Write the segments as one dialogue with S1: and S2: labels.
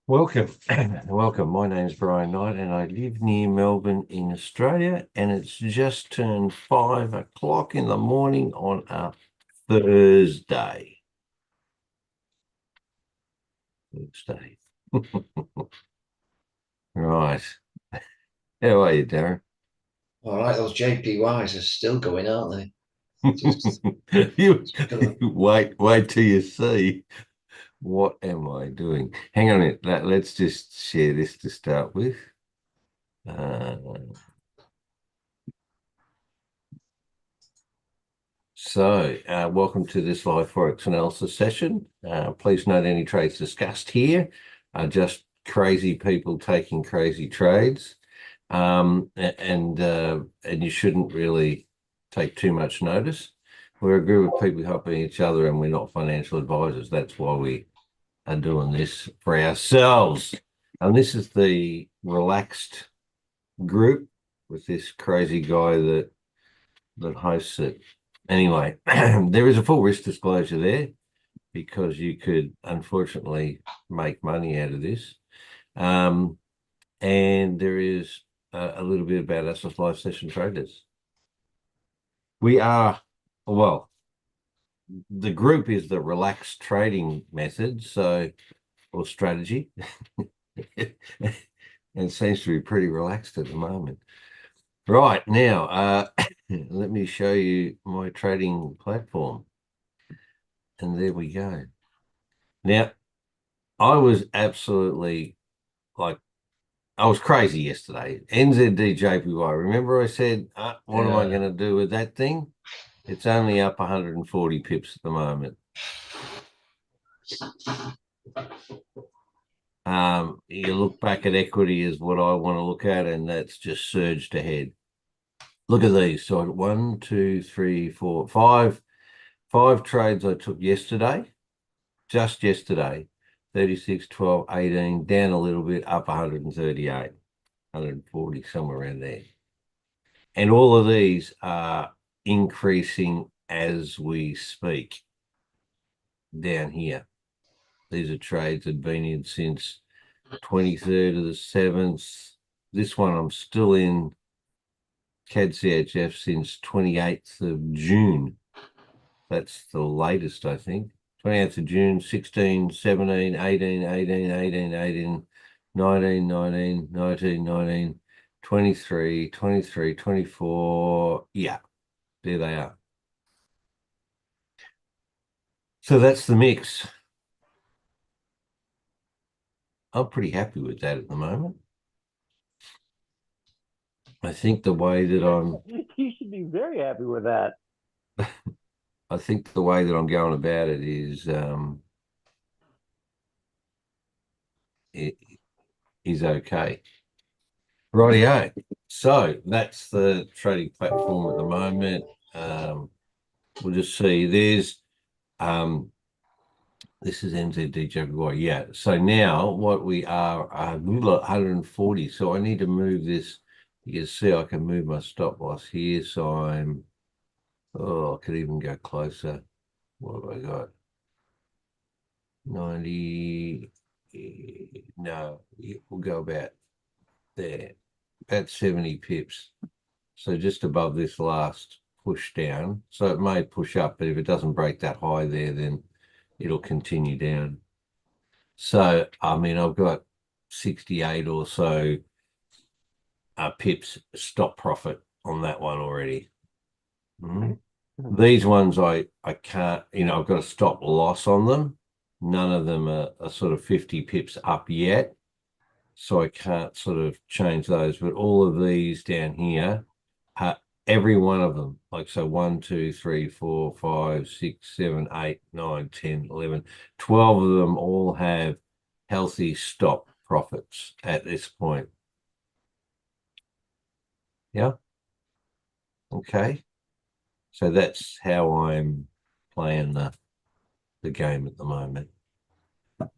S1: Welcome. Welcome. My name's Brian Knight and I live near Melbourne in Australia, and it's just turned 5 o'clock in the morning on a Thursday. Thursday. Right. How are you, Darren?
S2: All right, those JPYs are still going, aren't they? Just,
S1: You
S2: just gonna-
S1: wait till you see what am I doing. Hang on a minute. Let's just share this to start with. Uh, Welcome to this live Forex analysis session. Please note any trades discussed here are just crazy people taking crazy trades. And you shouldn't really take too much notice. We're a group of people helping each other, and we're not financial advisors. That's why we are doing this for ourselves. And this is the relaxed group with this crazy guy that hosts it. Anyway, there is a full risk disclosure there because you could unfortunately make money out of this. Um, and there is a little bit about us as live session traders. We are, well, the group is the relaxed trading method, or strategy. And it seems to be pretty relaxed at the moment. Right now, let me show you my trading platform. And there we go. Now, I was absolutely like, I was crazy yesterday. NZDJPY. Remember I said, what am I
S2: yeah,
S1: going to do with that thing? It's only up 140 pips at the moment. You look back at equity is what I want to look at, and that's just surged ahead. Look at these. So one, two, three, four, five trades I took yesterday, just yesterday. 36, 12, 18, down a little bit, up 138, 140, somewhere around there. And all of these are increasing as we speak down here. These are trades that have been in since 23rd of the 7th. This one I'm still in CAD CHF since 28th of June. That's the latest, I think. 28th of June, 16, 17, 18, 18, 18, 18, 19, 19, 19, 19, 23, 23, 24. Yeah, there they are. So that's the mix. I'm pretty happy with that at the moment. I think the way that I'm,
S3: You should be very happy with that.
S1: I think the way that I'm going about it it is okay. Rightio. So that's the trading platform at the moment. We'll just see. This is NZDJPY. Yeah. So now what we are 140. So I need to move this. You can see I can move my stop loss here. So I could even go closer. What have I got? 90. No, we'll go about there. About 70 pips. So just above this last push down. So it may push up, but if it doesn't break that high there, then it'll continue down. So, I mean, I've got 68 or so pips stop profit on that one already. Mhm. These ones I can't, I've got a stop loss on them. None of them are sort of 50 pips up yet. So I can't sort of change those. But all of these down here, every one of them, like so 1, 2, 3, 4, 5, 6, 7, 8, 9, 10, 11, 12 of them all have healthy stop profits at this point. Yeah. Okay. So that's how I'm playing the game at the moment.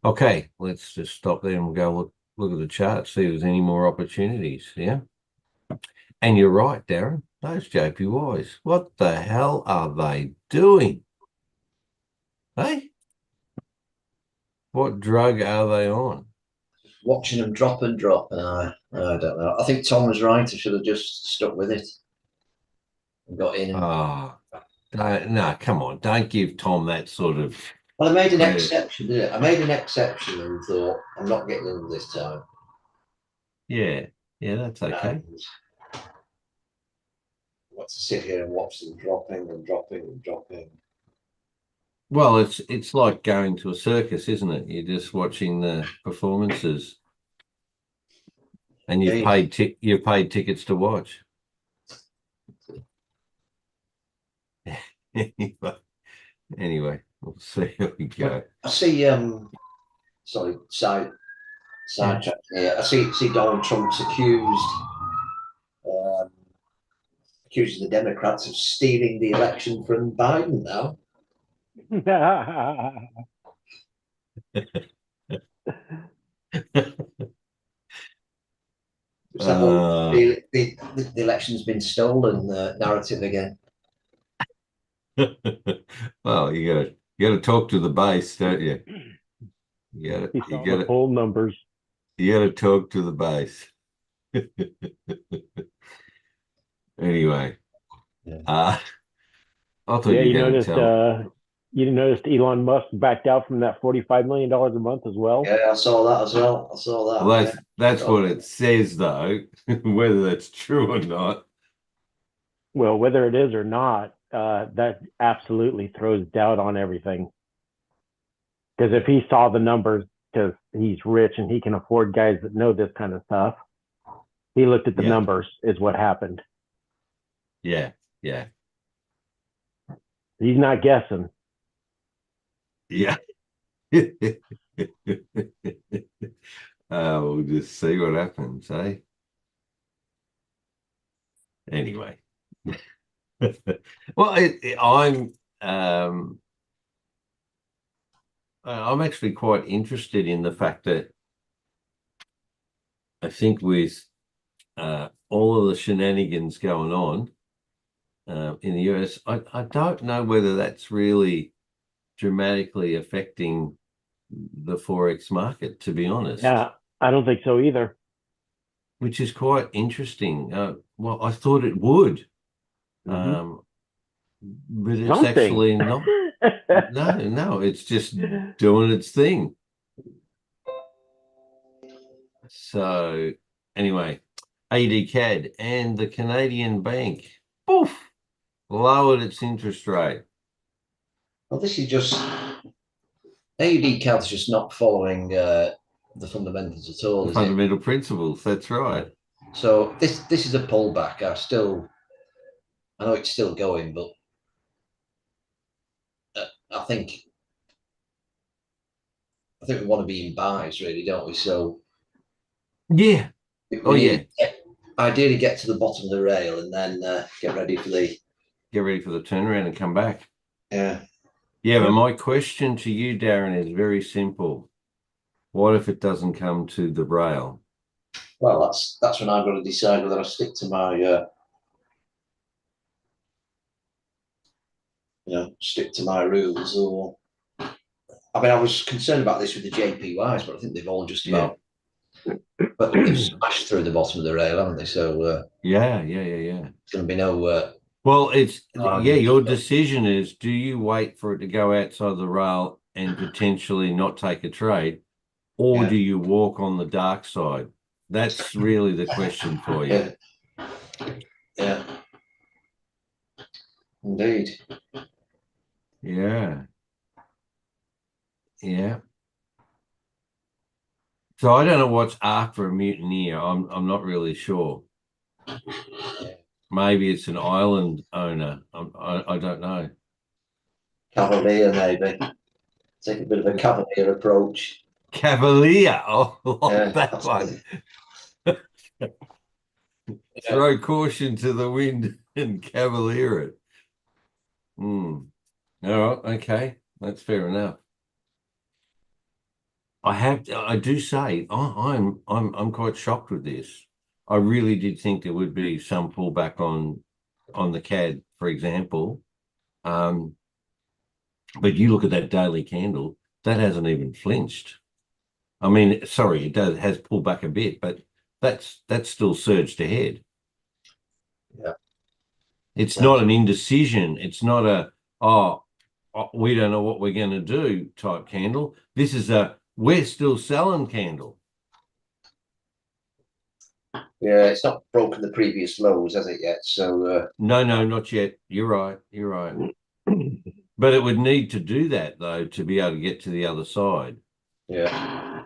S1: Okay, let's just stop there and we'll go look at the chart, see if there's any more opportunities. Yeah. And you're right, Darren. Those JPYs, what the hell are they doing? Hey, what drug are they on?
S2: watching them drop and drop, and I don't know. I think Tom was right. I should have just stuck with it and got in.
S1: Oh, no, come on. Don't give Tom that sort of.
S2: Well, I made an
S1: Yeah.
S2: exception, didn't I? I made an exception and thought, I'm not getting in this time.
S1: Yeah, that's okay.
S2: And what to sit here and watch them dropping and dropping and dropping.
S1: Well, it's like going to a circus, isn't it? You're just watching the performances, and you've paid tickets to watch. Anyway, we'll see how we go.
S2: I see. Sorry, sidetrack here. I see Donald Trump's accusing the Democrats of stealing the election from Biden now. It's that whole the election's been stolen narrative again.
S1: Well, you gotta talk to the base, don't you? You gotta
S3: poll numbers.
S1: You gotta talk to the base. Anyway, I thought
S3: you noticed Elon Musk backed out from that $45 million a month as well.
S2: Yeah, I saw that as well. I saw that.
S1: Well, that's what it says, though. Whether that's true or not.
S3: Well, whether it is or not, that absolutely throws doubt on everything. Because if he saw the numbers, because he's rich and he can afford guys that know this kind of stuff, he looked at the numbers, is what happened.
S1: Yeah.
S3: He's not guessing.
S1: Yeah. We'll just see what happens, eh? Anyway. Well, I'm actually quite interested in the fact that I think with all of the shenanigans going on in the US, I don't know whether that's really dramatically affecting the Forex market, to be honest.
S3: Yeah, I don't think so either.
S1: Which is quite interesting. Well, I thought it would. But it's actually not. No, it's just doing its thing. So anyway, ADCAD and the Canadian bank, poof, lowered its interest rate.
S2: Well, this is just ADCAD's just not following the fundamentals at all.
S1: The fundamental principles, that's right.
S2: So this is a pullback. I know it's still going, but I think we want to be in buys, really, don't we? So
S1: yeah,
S2: ideally get to the bottom of the rail and then get ready for the
S1: turnaround and come back.
S2: Yeah.
S1: But my question to you, Darren, is very simple. What if it doesn't come to the rail?
S2: Well, that's when I've got to decide whether I stick to my stick to my rules, or I mean, I was concerned about this with the JPYs, but I think they've all just about but they've smashed through the bottom of the rail, haven't they? So
S1: yeah.
S2: It's going to be no.
S1: Well, it's your decision is: do you wait for it to go outside the rail and potentially not take a trade, or do you walk on the dark side? That's really the question for you.
S2: Yeah. Indeed.
S1: Yeah. So I don't know what's after a mutineer. I'm not really sure. Maybe it's an island owner. I don't know.
S2: Cavalier, maybe. Take a bit of a cavalier approach.
S1: Cavalier. Oh, that one. Throw caution to the wind and cavalier it. All right, okay, that's fair enough. I do say I'm quite shocked with this. I really did think there would be some pullback on the CAD, for example. But you look at that daily candle, that hasn't even flinched. I mean, sorry, has pulled back a bit, but that's still surged ahead.
S2: Yeah.
S1: It's not an indecision. It's not a, we don't know what we're going to do type candle. This is a, we're still selling candle.
S2: Yeah, it's not broken the previous lows, has it yet? So
S1: No, not yet. You're right. You're right. But it would need to do that though to be able to get to the other side.
S2: yeah.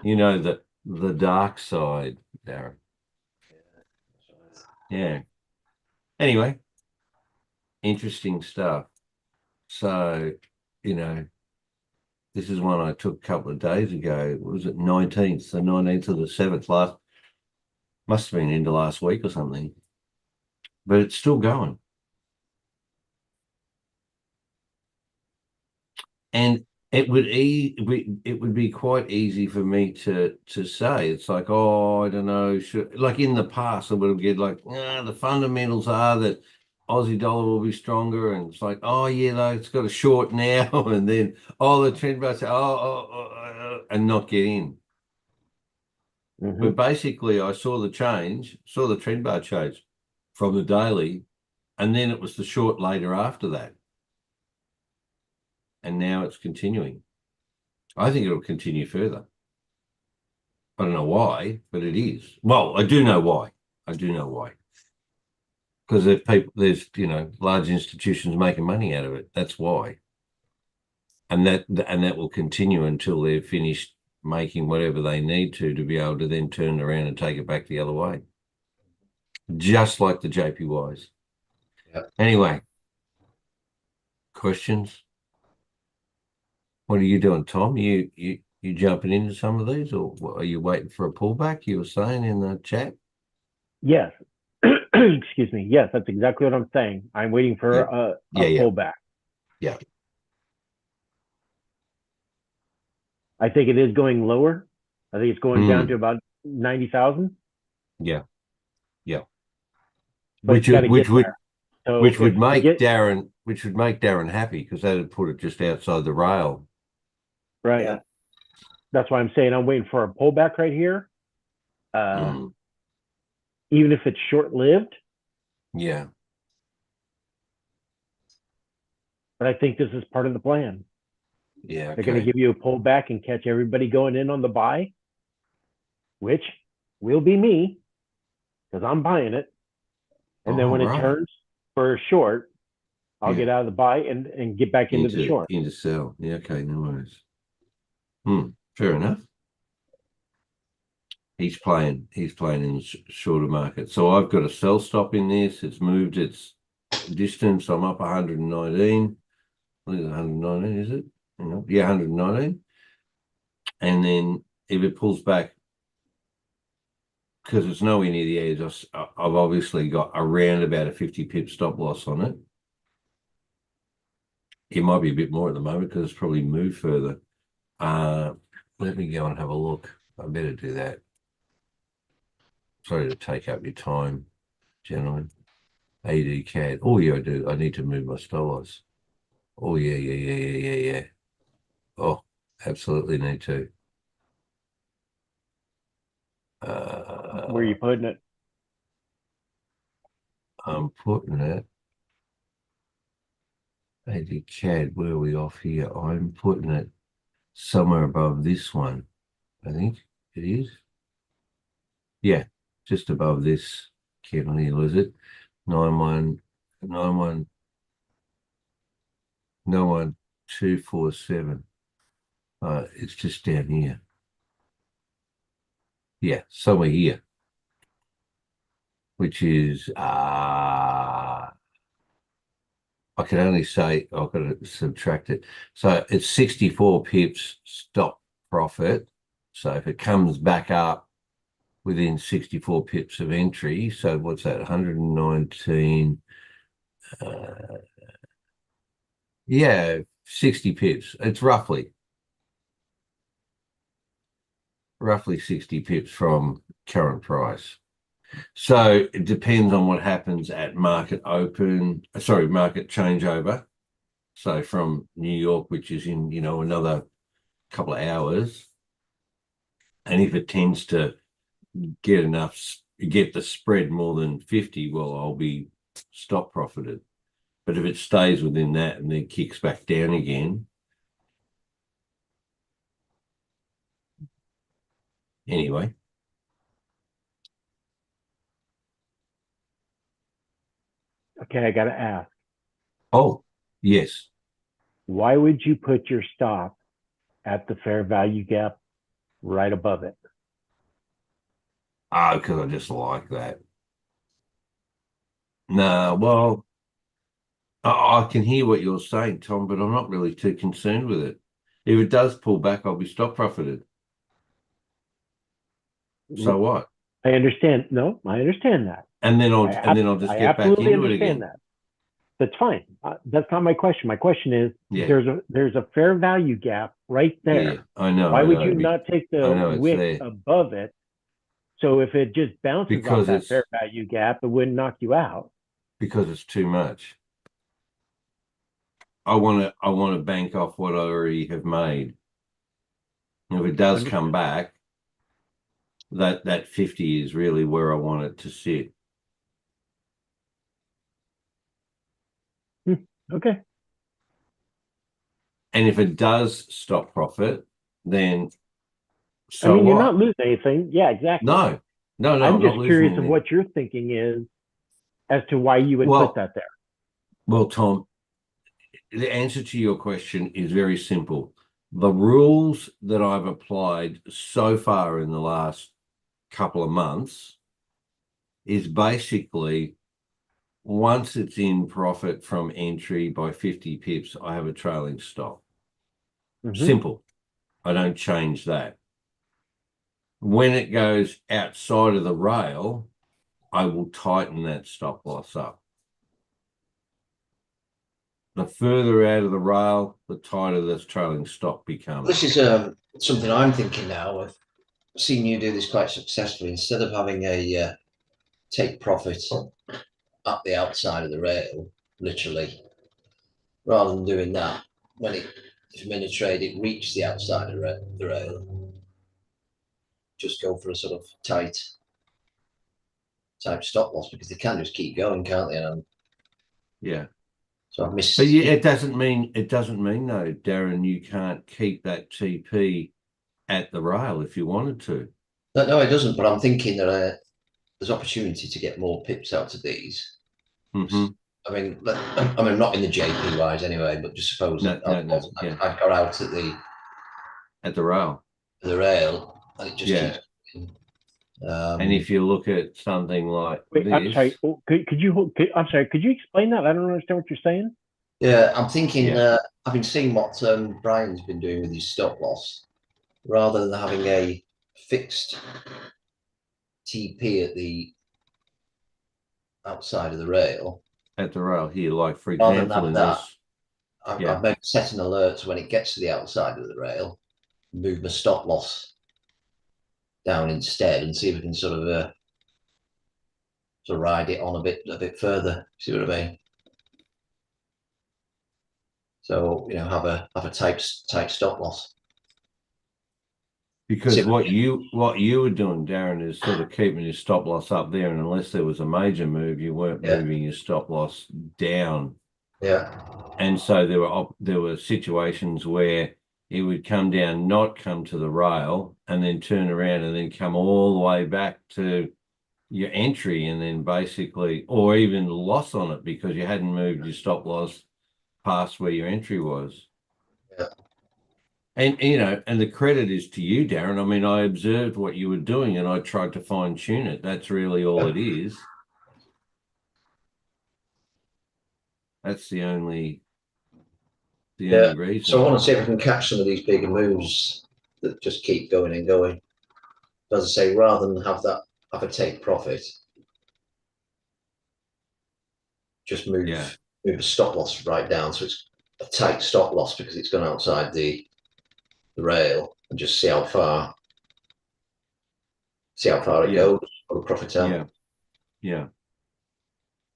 S1: You know, the dark side, Darren. Yeah. Anyway, interesting stuff. So, you know, this is one I took a couple of days ago. What was it? 19th, the 19th of the 7th last, must have been into last week or something. But it's still going. And it would be quite easy for me to say. It's like, oh, I don't know. Like in the past, I would have get like, the fundamentals are that Aussie dollar will be stronger, and it's like, oh yeah, no, it's got a short now, and then the trend bar say, and not get in. But basically, I saw the trend bar change from the daily, and then it was the short later after that, and now it's continuing. I think it'll continue further. I don't know why, but it is. Well, I do know why. Because there's large institutions making money out of it. That's why. And that will continue until they're finished making whatever they need to be able to then turn around and take it back the other way. Just like the JPYs.
S2: Yep.
S1: Anyway, questions? What are you doing, Tom? You jumping into some of these, or are you waiting for a pullback? You were saying in the chat.
S3: Yes. Excuse me. Yes, that's exactly what I'm saying. I'm waiting for a pullback.
S1: Yeah.
S3: I think it is going lower. I think it's going down to about 90,000.
S1: Yeah.
S3: But
S1: which would make Darren happy, because that would put it just outside the rail.
S3: Right. Yeah. That's why I'm saying I'm waiting for a pullback right here. Even if it's short-lived.
S1: Yeah.
S3: But I think this is part of the plan.
S1: Yeah. Okay.
S3: They're going to give you a pullback and catch everybody going in on the buy, which will be me, because I'm buying it. And then when it turns for a short, I'll get out of the buy and get back into the short.
S1: Into sell. Yeah, okay, no worries. Fair enough. He's playing in the shorter market. So I've got a sell stop in this. It's moved its distance. I'm up 119. I think it's 119, is it? Yeah, 119. And then if it pulls back, because it's nowhere near the edge, I've obviously got around about a 50 pip stop loss on it. It might be a bit more at the moment because it's probably moved further. Let me go and have a look. I better do that. Sorry to take up your time, gentlemen. AD CAD. Oh yeah, I do. I need to move my dollars. Oh yeah. Oh, absolutely need to.
S3: Where are you putting it?
S1: I'm putting it. AD CAD. Where are we off here? I'm putting it somewhere above this one. I think it is. Yeah, just above this candle, is it? 91247. It's just down here. Yeah, somewhere here. Which is I can only say I've got to subtract it. So it's 64 pips stop profit. So if it comes back up within 64 pips of entry, so what's that? 119. Yeah, 60 pips. It's roughly 60 pips from current price. So it depends on what happens at market changeover. So from New York, which is in, another couple of hours, And if it tends to get the spread more than 50, well, I'll be stop profited. But if it stays within that and then kicks back down again, anyway.
S3: Okay, I got to ask.
S1: Oh, yes.
S3: Why would you put your stop at the fair value gap right above it?
S1: Because I just like that. No, well, I can hear what you're saying, Tom, but I'm not really too concerned with it. If it does pull back, I'll be stop profited. So what?
S3: I understand. No, I understand that.
S1: And then I'll just get back into it again.
S3: That. That's fine. That's not my question. My question is, there's a fair value gap right there.
S1: Yeah, I know.
S3: Why would you not take the wick above it? So if it just bounces off that fair value gap, it wouldn't knock you out.
S1: Because it's too much. I want to bank off what I already have made. And if it does come back, that 50 is really where I want it to sit.
S3: Okay.
S1: And if it does stop profit, then
S3: you're not losing anything. Yeah, exactly.
S1: No.
S3: I'm just curious of what your thinking is as to why you would put that there.
S1: Well, Tom, the answer to your question is very simple. The rules that I've applied so far in the last couple of months is basically once it's in profit from entry by 50 pips, I have a trailing stop. Simple. I don't change that. When it goes outside of the rail, I will tighten that stop loss up. The further out of the rail, the tighter this trailing stop becomes.
S2: This is something I'm thinking now. I've seen you do this quite successfully. Instead of having a take profit at the outside of the rail, literally, rather than doing that, when if I'm in a trade, it reaches the outside of the rail, just go for a sort of tight stop loss, because they can just keep going, can't they?
S1: Yeah.
S2: So I've missed.
S1: But it doesn't mean though, Darren, you can't keep that TP at the rail if you wanted to.
S2: No, it doesn't. But I'm thinking that there's opportunity to get more pips out of these. I mean, not in the JPYs anyway, but just suppose I got out at the
S1: rail.
S2: The rail, and it just keeps going.
S1: And if you look at something like this,
S3: I'm sorry. Could you explain that? I don't understand what you're saying.
S2: Yeah, I'm thinking. I've been seeing what Brian's been doing with his stop loss, rather than having a fixed TP at the outside of the rail.
S1: At the rail here, like for example, in this,
S2: I've maybe set an alert when it gets to the outside of the rail, move my stop loss down instead, and see if we can sort of ride it on a bit further. See what I mean? So have a tight stop loss.
S1: Because what you were doing, Darren, is sort of keeping your stop loss up there, and unless there was a major move, you weren't moving your stop loss down.
S2: Yeah.
S1: And so there were situations where it would come down, not come to the rail, and then turn around and then come all the way back to your entry, and then basically, or even loss on it because you hadn't moved your stop loss past where your entry was.
S2: Yeah.
S1: And and the credit is to you, Darren. I mean, I observed what you were doing and I tried to fine tune it. That's really all it is. That's the only reason.
S2: So I want to see if we can catch some of these bigger moves that just keep going and going. As I say, rather than have a take profit, just move the stop loss right down, so it's a tight stop loss because it's gone outside the rail, and just see how far it goes for the profit out.
S1: Yeah.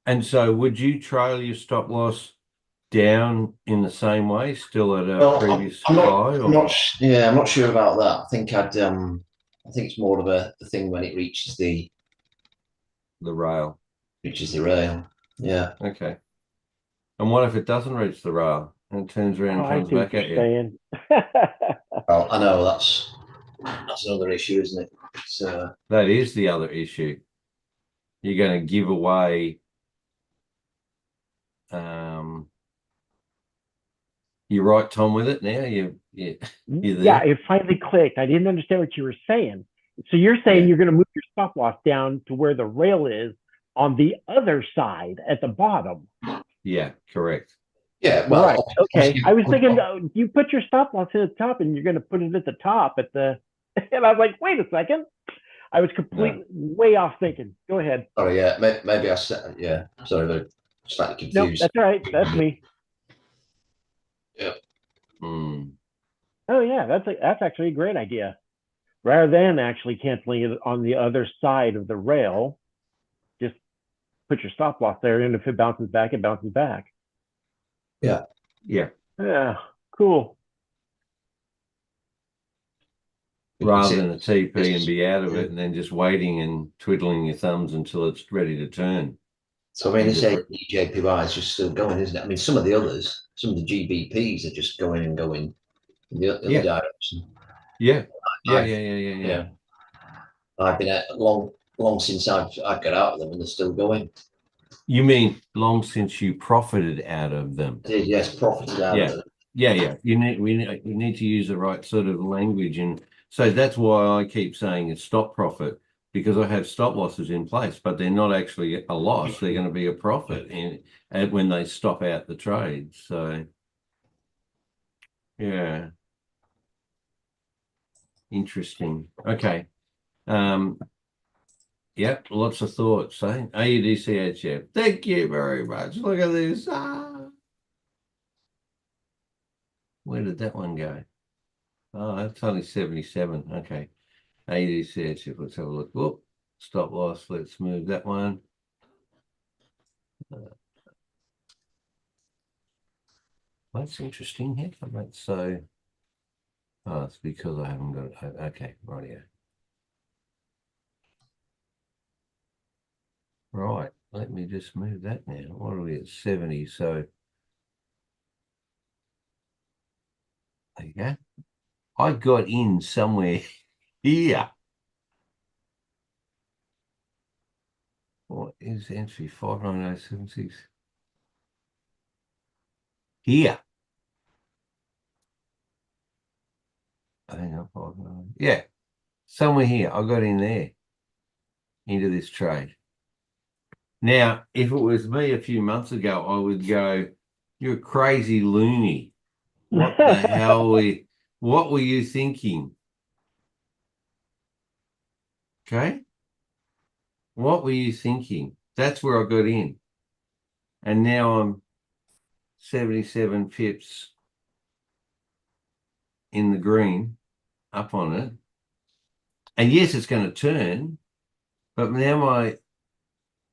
S1: And so would you trail your stop loss down in the same way, still at a previous high?
S2: I'm not sure about that. I think I'd I think it's more of a thing when it reaches the
S1: rail.
S2: rail. Yeah.
S1: Okay. And what if it doesn't reach the rail and it turns around and
S3: I
S1: comes
S3: see what
S1: back at
S3: you're
S1: you?
S3: saying.
S2: Well, I know that's another issue, isn't it? So
S1: That is the other issue. You're going to give away you're right, Tom, with it now. You there.
S3: Yeah, it finally clicked. I didn't understand what you were saying. So you're saying you're going to move your stop loss down to where the rail is on the other side at the bottom.
S1: Yeah, correct.
S2: yeah, well,
S3: Right. Okay. I was thinking you put your stop loss at the top and you're going to put it at the top at the, and I was like, wait a second. I was completely way off thinking. Go ahead.
S2: Sorry, yeah, maybe I said, yeah. Sorry, but slightly
S3: No,
S2: confused.
S3: that's all right. That's me.
S2: Yeah.
S3: Oh yeah, that's actually a great idea. Rather than actually canceling it on the other side of the rail, just put your stop loss there, and if it bounces back, it bounces back.
S2: Yeah.
S1: Yeah.
S3: Yeah, cool.
S1: Rather than a TP and be out of it and then just waiting and twiddling your thumbs until it's ready to turn.
S2: So I mean, this JPY is just still going, isn't it? I mean, some of the others, some of the GBPs are just going and going in the other direction.
S1: Yeah. Yeah.
S2: I've been at long since I've got out of them, and they're still going.
S1: You mean long since you profited out of them?
S2: I did, yes, profited out of them.
S1: Yeah. You need to use the right sort of language, and so that's why I keep saying it's stop profit, because I have stop losses in place, but they're not actually a loss. They're going to be a profit when they stop out the trade. So yeah, interesting. Okay. Yep, lots of thoughts, eh? AUDCHF. Thank you very much. Look at this. Where did that one go? Oh, that's only 77. Okay. AUDCHF. Let's have a look. Whoop. Stop loss. Let's move that one. That's interesting here. So, oh, it's because I haven't got it. Okay, right here. Right, let me just move that now. What are we at? 70? So there you go. I got in somewhere here. What is entry 59076? Here. Hang on, 590. Yeah, somewhere here. I got in there into this trade. Now, if it was me a few months ago, I would go, "You're a crazy loony. What the hell what were you thinking?" Okay. What were you thinking? That's where I got in. And now I'm 77 pips in the green, up on it. And yes, it's going to turn, but now my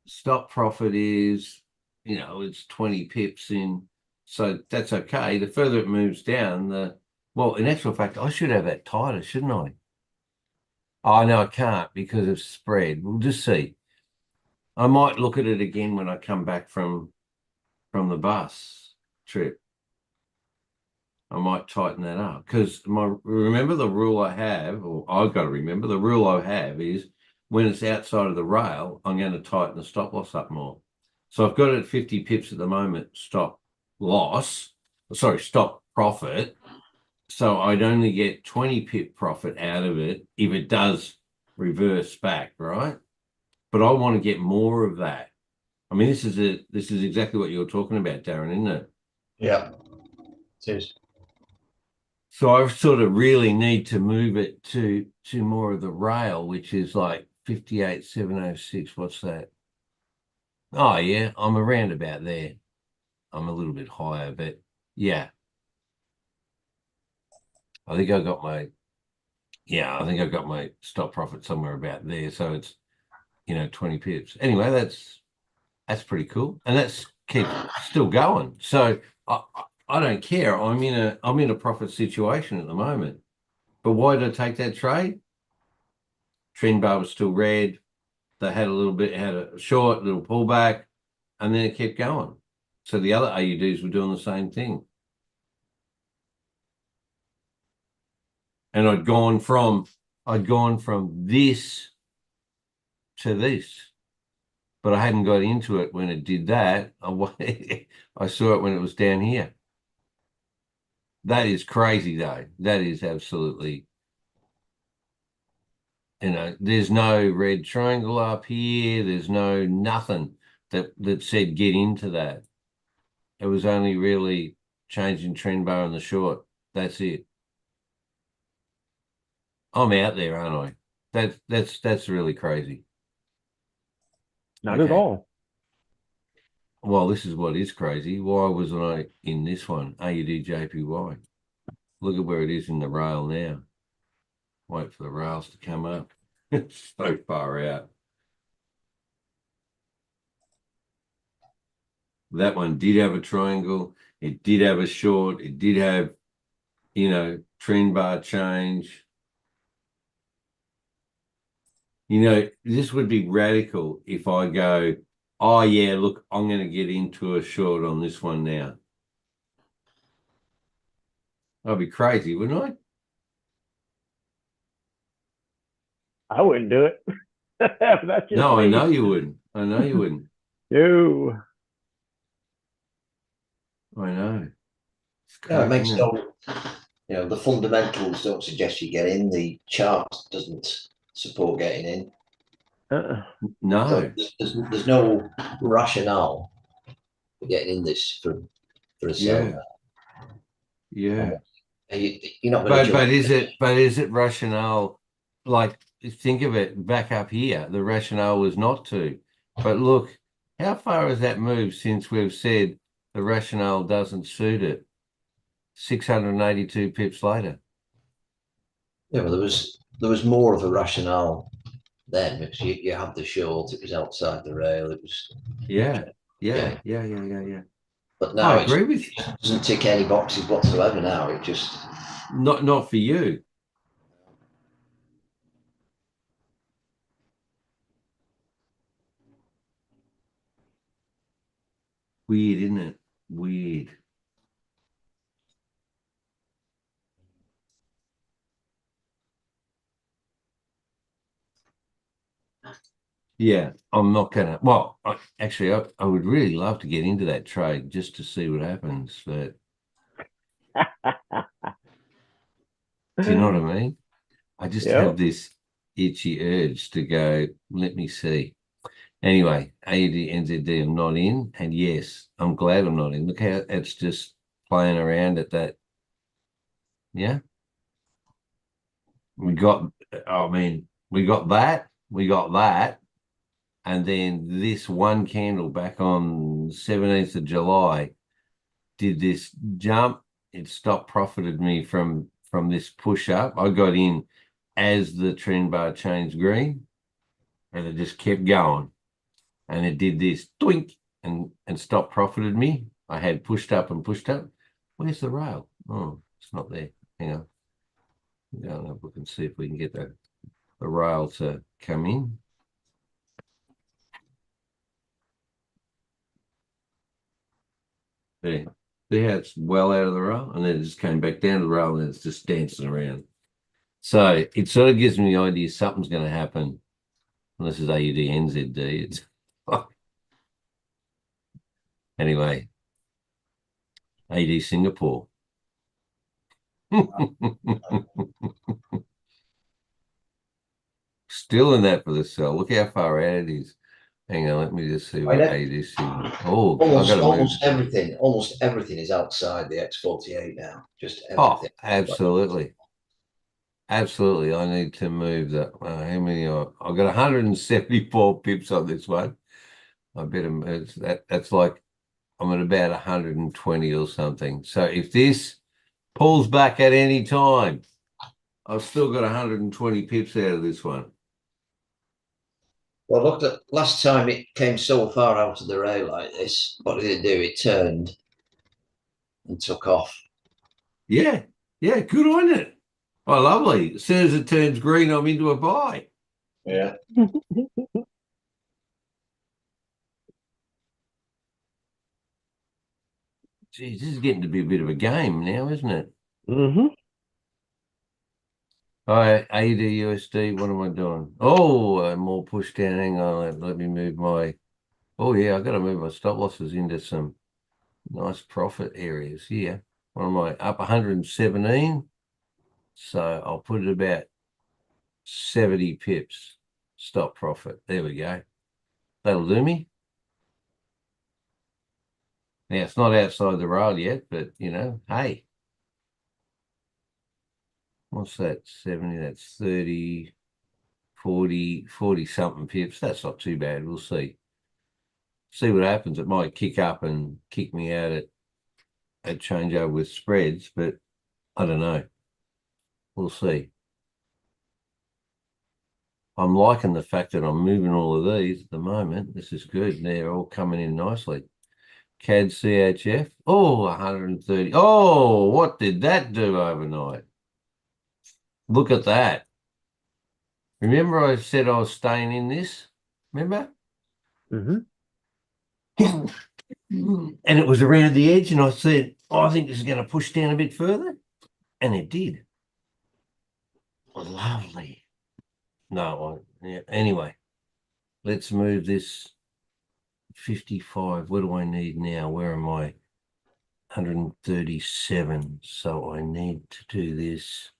S1: stop profit is, it's 20 pips in. So that's okay. The further it moves down, well, in actual fact, I should have that tighter, shouldn't I? Oh, no, I can't because of spread. We'll just see. I might look at it again when I come back from the bus trip. I might tighten that up because remember the rule I have, or I've got to remember the rule I have is when it's outside of the rail, I'm going to tighten the stop loss up more. So I've got it at 50 pips at the moment, stop profit. So I'd only get 20 pip profit out of it if it does reverse back, right? But I want to get more of that. I mean, this is exactly what you're talking about, Darren, isn't it?
S2: Yeah, it is.
S1: So I sort of really need to move it to more of the rail, which is like 58,706. What's that? Oh yeah, I'm around about there. I'm a little bit higher, but yeah. I think I got my stop profit somewhere about there. So it's 20 pips. Anyway, that's pretty cool. And that's keeps still going. So I don't care. I'm in a profit situation at the moment. But why did I take that trade? Trend bar was still red. They had a short little pullback, and then it kept going. So the other AUDs were doing the same thing. And I'd gone from this to this, but I hadn't got into it when it did that. I saw it when it was down here. That is crazy, though. That is absolutely, there's no red triangle up here. There's nothing that said get into that. It was only really changing trend bar on the short. That's it. I'm out there, aren't I? That's really crazy.
S3: Not at all.
S1: Well, this is what is crazy. Why wasn't I in this one? AUD JPY. Look at where it is in the rail now. Wait for the rails to come up. It's so far out. That one did have a triangle. It did have a short. It did have, trend bar change. This would be radical if I go, oh, yeah, look, I'm going to get into a short on this one now. I'd be crazy, wouldn't I?
S3: I wouldn't do it. That's just
S1: No,
S3: me.
S1: I know you wouldn't. I know you wouldn't.
S3: No.
S1: I know.
S2: Yeah, it makes the fundamentals don't suggest you get in. The chart doesn't support getting in.
S1: No.
S2: So there's no rationale for getting in this for a sell.
S1: Yeah.
S2: You're not going to.
S1: But is it rationale? Like, think of it back up here. The rationale was not to. But look, how far has that moved since we've said the rationale doesn't suit it? 682 pips later.
S2: Yeah, well, there was more of a rationale then because you had the short. It was outside the rail. It was.
S1: Yeah.
S2: But now
S1: I agree with you.
S2: It doesn't tick any boxes whatsoever. Now it just
S1: not for you. Weird, isn't it? Weird. Yeah, I'm not gonna. Well, I would really love to get into that trade just to see what happens. But do you know what I mean? I just have this itchy urge to go. Let me see. Anyway, AUD NZD, I'm not in, and yes, I'm glad I'm not in. Look how it's just playing around at that. Yeah, we got. I mean, we got that. And then this one candle back on 17th of July did this jump. It stopped profited me from this push up. I got in as the trend bar changed green, and it just kept going. And it did this twink and stopped profited me. I had pushed up and pushed up. Where's the rail? Oh, it's not there. Hang on. Go and have a look and see if we can get the rail to come in. There. See how it's well out of the rail, and then it just came back down to the rail, and it's just dancing around. So it sort of gives me the idea something's going to happen. Unless it's AUD NZD. It's anyway. AUD Singapore. Still in that for the sell. Look how far out it is. Hang on, let me just see what AUD is. Oh,
S2: almost everything is outside the X48 now. Just everything.
S1: Oh, absolutely. Absolutely. I need to move that. How many? I've got 174 pips on this one. I better that's like I'm at about 120 or something. So if this pulls back at any time, I've still got 120 pips out of this one.
S2: Well, look, last time it came so far out of the rail like this, what did it do? It turned and took off.
S1: Yeah, good on it. Oh, lovely. As soon as it turns green, I'm into a buy.
S2: Yeah.
S1: Geez, this is getting to be a bit of a game now, isn't it?
S3: Mm-hmm.
S1: All right, AUD/USD, what am I doing? Oh, more push down. Hang on, let me move my. Oh, yeah, I got to move my stop losses into some nice profit areas here. What am I? Up 117. So I'll put it about 70 pips. Stop profit. There we go. That'll do me. Now, it's not outside the rail yet, but, hey. What's that? 70, that's 30, 40 something pips. That's not too bad. We'll see. See what happens. It might kick up and kick me out at changeover with spreads, but I don't know. We'll see. I'm liking the fact that I'm moving all of these at the moment. This is good. They're all coming in nicely. CAD CHF. Oh, 130. Oh, what did that do overnight? Look at that. Remember I said I was staying in this? Remember?
S3: Mm-hmm.
S1: And it was around the edge, and I said, oh, I think this is going to push down a bit further. And it did. Lovely. No, yeah. Anyway, let's move this 55. What do I need now? Where am I? 137. So I need to do this.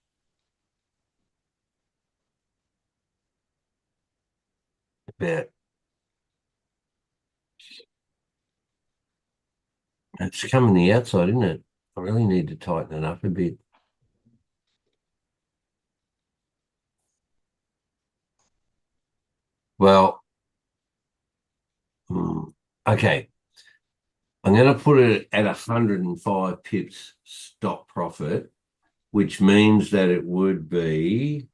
S1: About. It's coming the outside, isn't it? I really need to tighten it up a bit. Well, okay. I'm going to put it at 105 pips stop profit, which means that it would be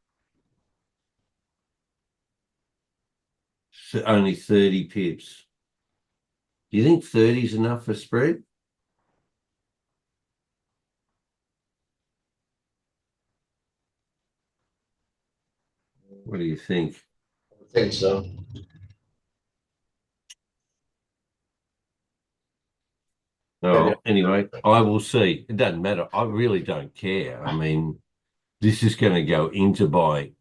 S1: only 30 pips. Do you think 30 is enough for spread? What do you think?
S2: I think so.
S1: Oh, anyway, I will see. It doesn't matter. I really don't care. I mean, this is going to go into my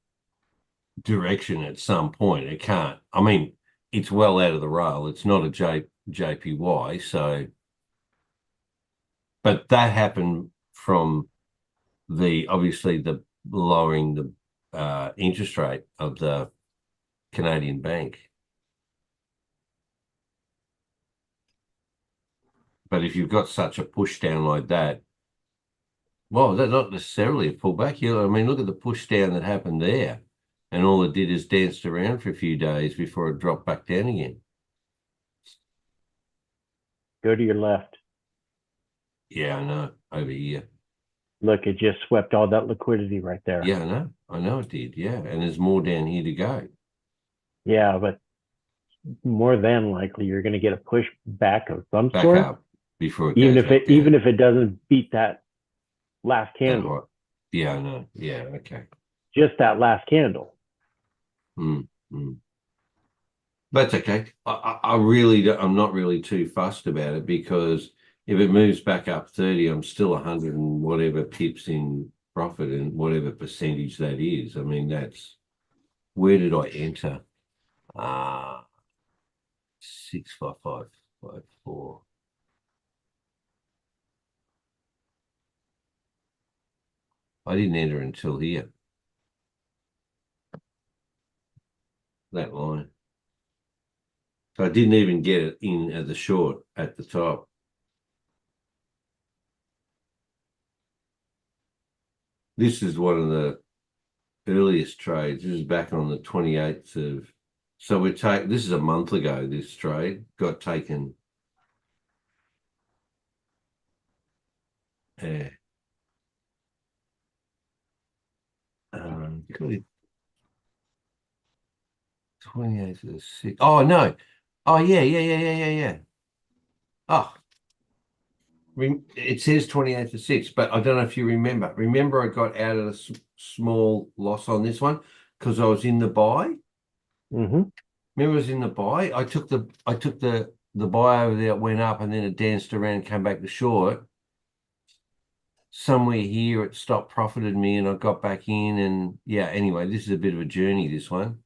S1: direction at some point. It can't. I mean, it's well out of the rail. It's not a JPY. So, but that happened from obviously the lowering the interest rate of the Canadian bank. But if you've got such a push down like that, well, that's not necessarily a pullback. I mean, look at the push down that happened there. And all it did is danced around for a few days before it dropped back down again.
S3: Go to your left.
S1: Yeah, I know. Over here.
S3: Look, it just swept all that liquidity right there.
S1: Yeah, I know. I know it did. Yeah. And there's more down here to go.
S3: Yeah, but more than likely you're going to get a push back of some
S1: Back
S3: sort,
S1: up before it
S3: even
S1: goes
S3: if
S1: back
S3: it
S1: down.
S3: even if it doesn't beat that last candle.
S1: Yeah, I know. Yeah, okay.
S3: Just that last candle.
S1: That's okay. I'm not really too fussed about it, because if it moves back up 30, I'm still 100 and whatever pips in profit, and whatever percentage that is. I mean, where did I enter? 65554. I didn't enter until here. That line. So I didn't even get it in at the short at the top. This is one of the earliest trades. This is back on the 28th of. So this is a month ago. This trade got taken. Yeah. 28th of the 6th. Oh no. Oh yeah. Oh, it says 28th of 6th, but I don't know if you remember. Remember, I got out of a small loss on this one because I was in the buy.
S3: Mm-hmm.
S1: Remember, it was in the buy. I took the buy over there. It went up, and then it danced around, came back to short. Somewhere here, it stopped, profited me, and I got back in. And yeah, anyway, this is a bit of a journey. This one.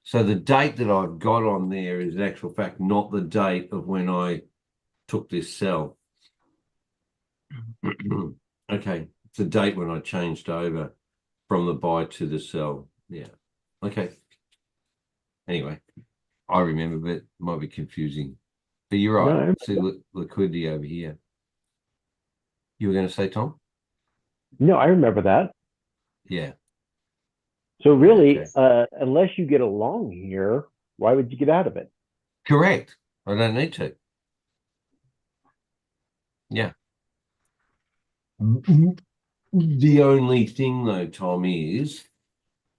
S1: So the date that I've got on there is in actual fact not the date of when I took this sell. Okay, it's the date when I changed over from the buy to the sell. Yeah. Okay. Anyway, I remember, but it might be confusing. But you're right.
S3: No,
S1: See liquidity over here. You were going to say, Tom?
S3: no, I remember that.
S1: Yeah.
S3: So really,
S1: Okay.
S3: unless you get a long here, why would you get out of it?
S1: Correct. I don't need to. Yeah. The only thing though, Tom, is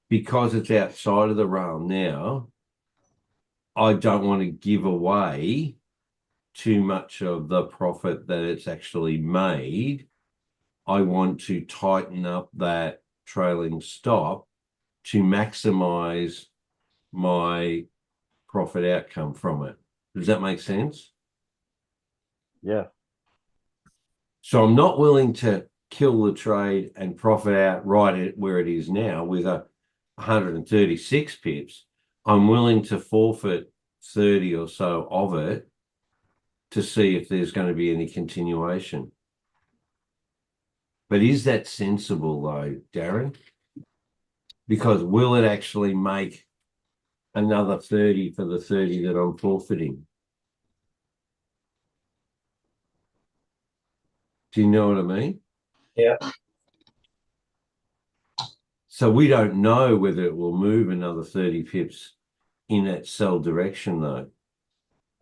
S1: because it's outside of the realm now, I don't want to give away too much of the profit that it's actually made. I want to tighten up that trailing stop to maximize my profit outcome from it. Does that make sense?
S3: Yeah.
S1: So I'm not willing to kill the trade and profit out right at where it is now with a 136 pips. I'm willing to forfeit 30 or so of it to see if there's going to be any continuation. But is that sensible though, Darren? Because will it actually make another 30 for the 30 that I'm forfeiting? Do you know what I mean?
S2: Yeah.
S1: So we don't know whether it will move another 30 pips in that sell direction though.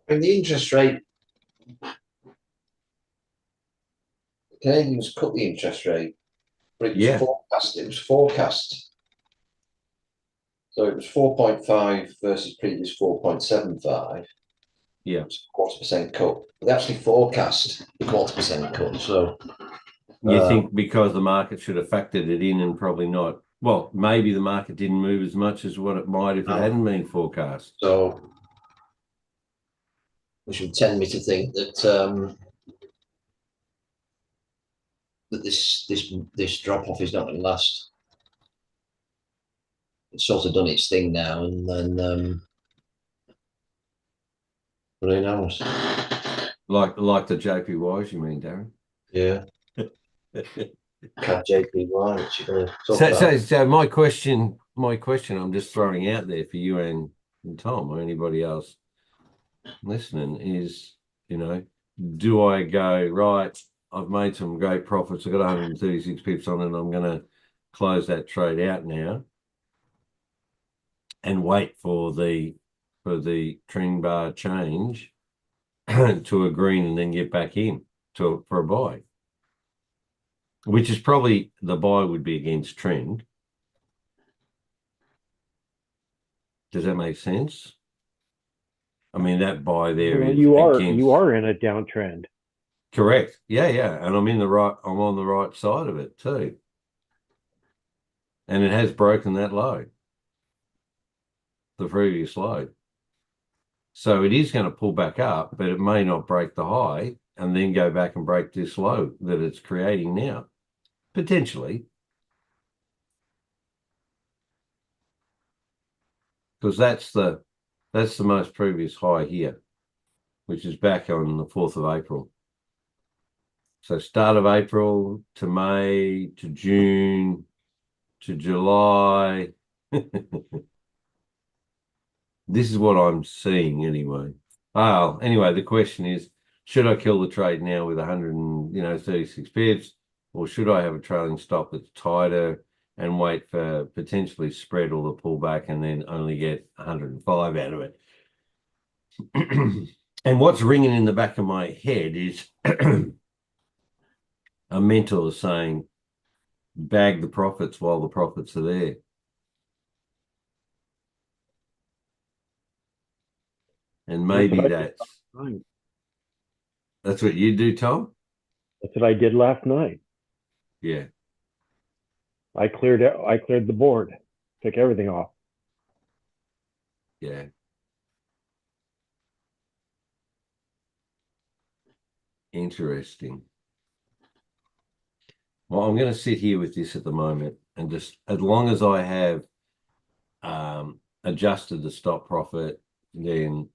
S2: And the interest rate, Canadians cut the interest rate, but it was
S1: Yeah.
S2: forecast. It was forecast. So it was 4.5 versus previous 4.75.
S1: Yeah.
S2: It's a 0.25% cut. They actually forecast the 0.25% cut. So
S1: You think because the market should have factored it in and probably not. Well, maybe the market didn't move as much as what it might if it hadn't been forecast.
S2: So which would tend me to think that that this drop off is not going to last. It's sort of done its thing now, and then but who knows?
S1: Like the JPYs, you mean, Darren?
S2: Yeah. JPY, which you're going to talk
S1: So,
S2: about.
S1: so my question, I'm just throwing out there for you and Tom or anybody else listening is, do I go, right, I've made some great profits, I've got 136 pips on it, I'm going to close that trade out now and wait for the trend bar change to a green and then get back in for a buy, which is probably the buy would be against trend. Does that make sense? I mean, that buy there
S3: Well,
S1: is
S3: you
S1: against.
S3: are in a downtrend.
S1: Correct. Yeah, yeah. And I'm on the right side of it too. And it has broken that low, the previous low. So it is going to pull back up, but it may not break the high and then go back and break this low that it's creating now. Potentially. Because that's the most previous high here, which is back on the 4th of April. So start of April to May to June to July. This is what I'm seeing anyway. Oh, anyway, the question is, should I kill the trade now with 136 pips, or should I have a trailing stop that's tighter and wait for potentially spread or the pullback and then only get 105 out of it? And what's ringing in the back of my head is a mentor saying, bag the profits while the profits are there. And maybe that's what you do, Tom?
S3: That's what I did last night.
S1: Yeah.
S3: I cleared the board, took everything off.
S1: Yeah. Interesting. Well, I'm going to sit here with this at the moment, and just as long as I have adjusted the stop profit, then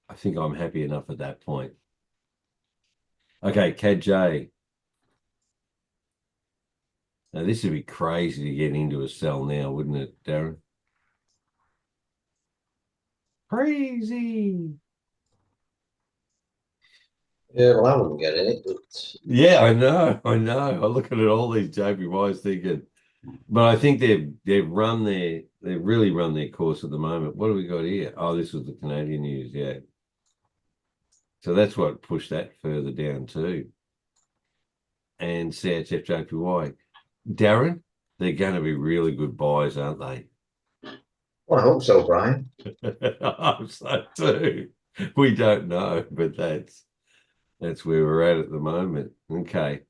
S1: I think I'm happy enough at that point. Okay, CAD-J. Now this would be crazy to get into a sell now, wouldn't it, Darren? Crazy.
S2: Yeah, well, I wouldn't get in it, but
S1: Yeah, I know. I look at it, all these JPYs thinking, but I think they've really run their course at the moment. What do we got here? Oh, this was the Canadian news, yeah. So that's what pushed that further down too. And CHF JPY. Darren, they're going to be really good buys, aren't they?
S2: well, I hope so, Brian.
S1: I hope so too. We don't know, but that's where we're at the moment. Okay.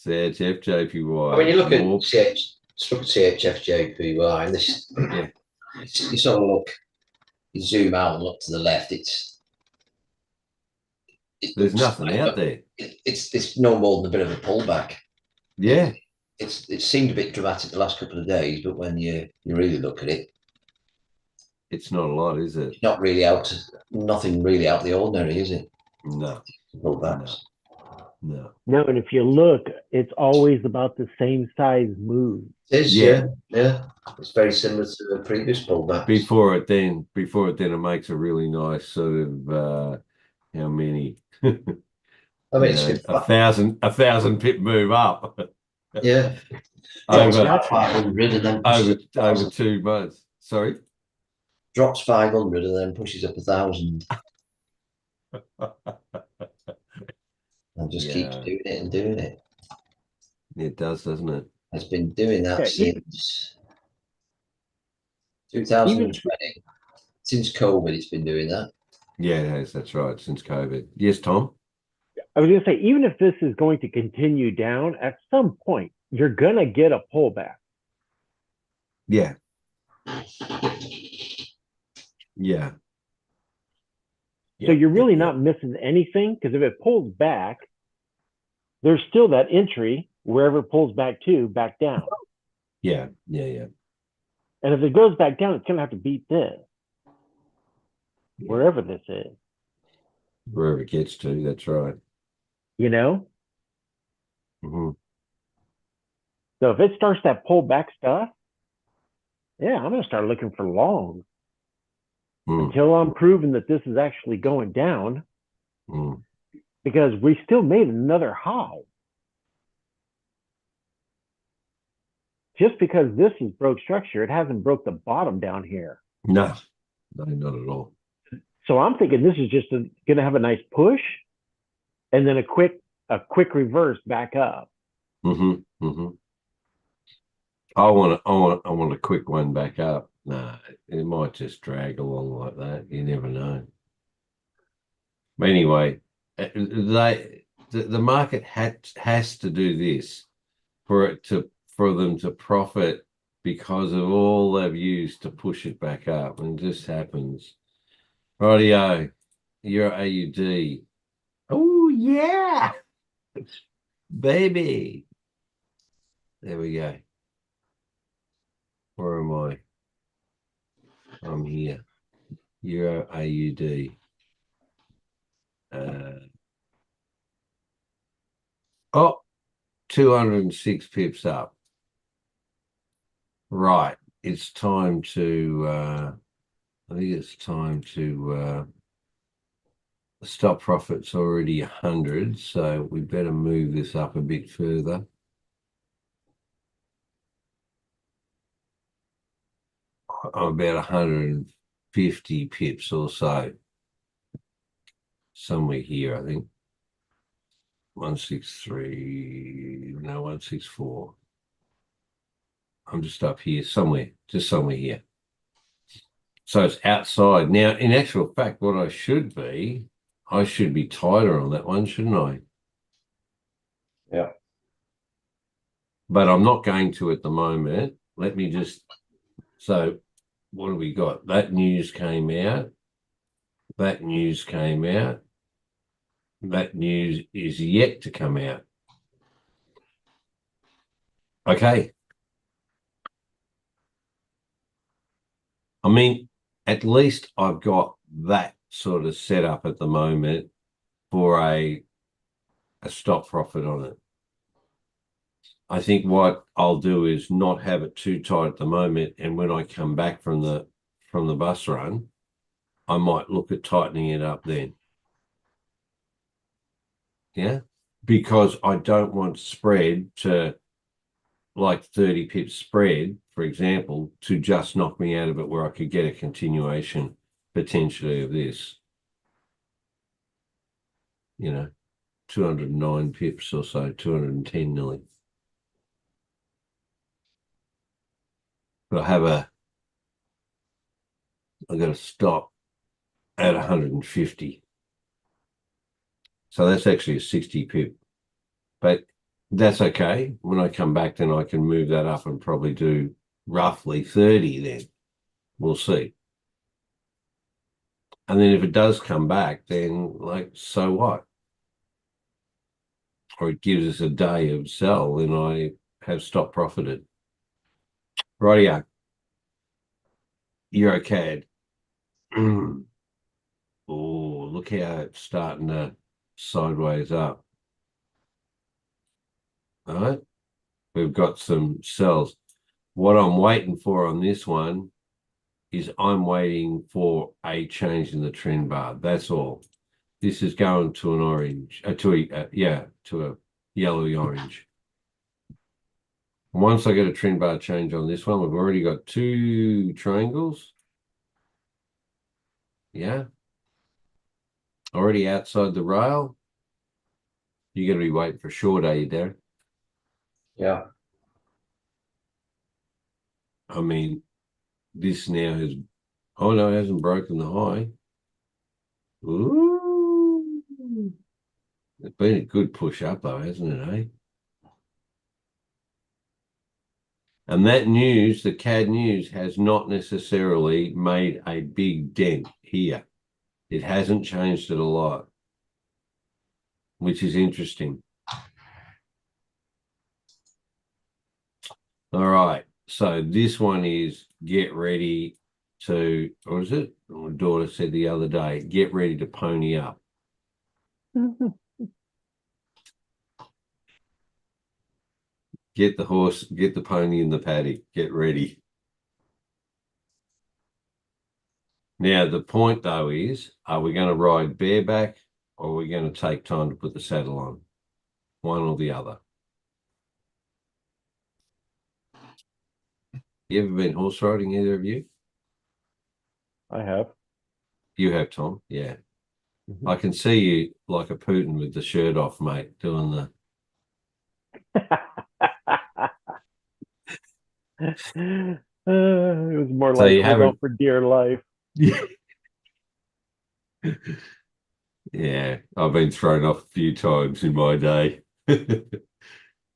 S1: CHF JPY.
S2: I mean, you look
S1: more...
S2: at CHF JPY, and this,
S1: yeah.
S2: You sort of look, you zoom out and look to the left.
S1: There's nothing out there.
S2: It's no more than a bit of a pullback.
S1: Yeah.
S2: It seemed a bit dramatic the last couple of days, but when you really look at it,
S1: it's not a lot, is it?
S2: It's not really nothing really out of the ordinary, is it?
S1: No.
S2: Pullbacks.
S3: No, and if you look, it's always about the same size move.
S2: It is, yeah. It's very similar to the previous pullbacks.
S1: Before it then it makes a really nice sort of how many?
S2: I mean, it's
S1: a thousand pip move up.
S2: Yeah.
S1: over
S2: 500 and then
S1: over 2 months. Sorry.
S2: Drops 500 and then pushes up 1,000. And just keeps doing it and doing it.
S1: It does, doesn't it?
S2: It's been doing that since 2020. Since COVID, it's been doing that.
S1: Yeah, it has. That's right. Since COVID. Yes, Tom?
S3: I was going to say, even if this is going to continue down, at some point, you're going to get a pullback.
S1: Yeah. Yeah.
S3: So you're really not missing anything, because if it pulls back, there's still that entry wherever it pulls back to, back down.
S1: Yeah.
S3: And if it goes back down, it's going to have to beat this, wherever this is.
S1: Wherever it gets to, that's right.
S3: You know?
S1: Mm-hmm.
S3: So if it starts that pullback stuff, yeah, I'm going to start looking for longs. Until I'm proven that this is actually going down, because we still made another high. Just because this is broke structure, it hasn't broke the bottom down here.
S1: No, not at all.
S3: So I'm thinking this is just going to have a nice push, and then a quick reverse back up.
S1: I want a quick one back up. No, it might just drag along like that. You never know. But anyway, the market has to do this for them to profit, because of all they've used to push it back up, and it just happens. Rightio, you're AUD. Oh yeah, baby. There we go. Where am I? I'm here. Euro AUD. 206 pips up. Right. It's time to I think it's time to stop profit's already 100, so we better move this up a bit further. About 150 pips or so. Somewhere here, I think. 163, no, 164. I'm just up here somewhere, just somewhere here. So it's outside. Now, in actual fact, what I should be tighter on that one, shouldn't I?
S2: Yeah.
S1: But I'm not going to at the moment. Let me just, so what do we got? That news came out. That news came out. That news is yet to come out. Okay. I mean, at least I've got that sort of set up at the moment for a stop profit on it. I think what I'll do is not have it too tight at the moment, and when I come back from the bus run, I might look at tightening it up then. Yeah, because I don't want spread to like 30 pips spread, for example, to just knock me out of it where I could get a continuation potentially of this. 209 pips or so, 210 nearly. But I've got to stop at 150. So that's actually a 60 pip. But that's okay. When I come back, then I can move that up and probably do roughly 30 then. We'll see. And then if it does come back, then so what? Or it gives us a day of sell, then I have stop profited. Rightio. EuroCAD. Oh, look how it's starting to sideways up. All right. We've got some sells. What I'm waiting for on this one is I'm waiting for a change in the trend bar. That's all. This is going to an orange, to a yellowy orange. Once I get a trend bar change on this one, we've already got 2 triangles. Yeah. Already outside the rail. You're going to be waiting for short, are you, Darren?
S2: Yeah.
S1: I mean, this now has, oh no, it hasn't broken the high. Ooh. It's been a good push up though, hasn't it, eh? And that news, the CAD news, has not necessarily made a big dent here. It hasn't changed it a lot, which is interesting. All right. So this one is get ready to, what is it? My daughter said the other day, get ready to pony up. Get the horse, get the pony in the paddock, get ready. Now, the point though is, are we going to ride bareback or are we going to take time to put the saddle on? One or the other. You ever been horse riding, either of you?
S3: I have.
S1: You have, Tom? Yeah.
S3: Mhm.
S1: I can see you like a Putin with the shirt off, mate, doing the...
S3: It was more
S1: So
S3: like
S1: you
S3: hold on
S1: haven't...
S3: for dear life.
S1: Yeah, I've been thrown off a few times in my day. And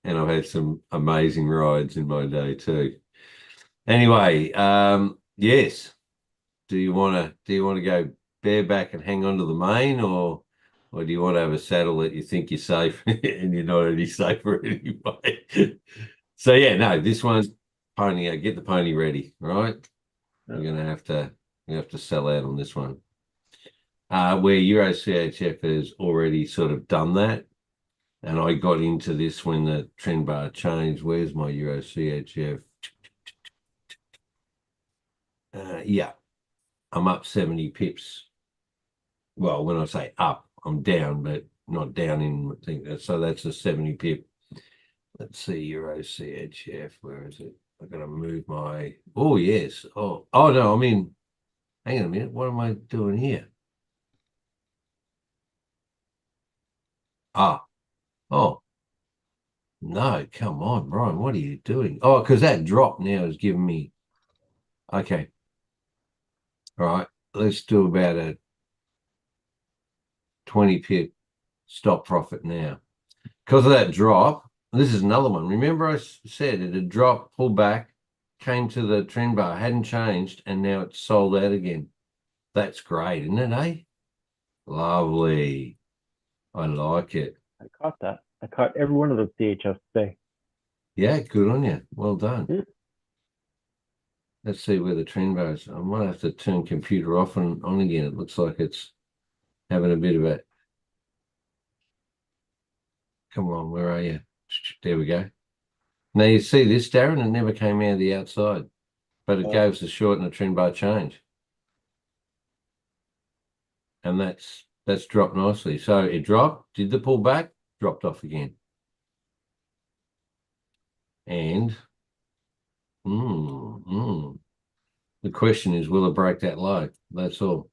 S1: I've had some amazing rides in my day too. Anyway, yes. Do you want to go bareback and hang on to the mane, or do you want to have a saddle that you think you're safe and you're not any safer anyway? So yeah, no, this one's pony. Get the pony ready, right?
S3: Yeah.
S1: You're gonna have to sell out on this one. Where Euro CHF has already sort of done that, and I got into this when the trend bar changed. Where's my Euro CHF? Yeah, I'm up 70 pips. Well, when I say up, I'm down, but not down in thing. So that's a 70 pip. Let's see, Euro CHF. Where is it? I've got to move my. Oh yes. Oh no. I mean, hang on a minute. What am I doing here? Ah. Oh no. Come on, Brian. What are you doing? Oh, because that drop now is giving me. Okay. All right. Let's do about a 20 pip stop profit now. Because of that drop, this is another one. Remember I said it had dropped, pull back, came to the trend bar, hadn't changed, and now it's sold out again. That's great, isn't it, eh? Lovely. I like it.
S3: I caught that. I caught every one of those DHS today.
S1: Yeah, good on you. Well done.
S3: Yeah.
S1: Let's see where the trend bar is. I might have to turn computer off and on again. It looks like it's having a bit of a... Come on, where are you? There we go. Now you see this, Darren, it never came out of the outside, but it gave us a short and a trend bar change. And that's dropped nicely. So it dropped, did the pullback, dropped off again. And the question is, will it break that low? That's all.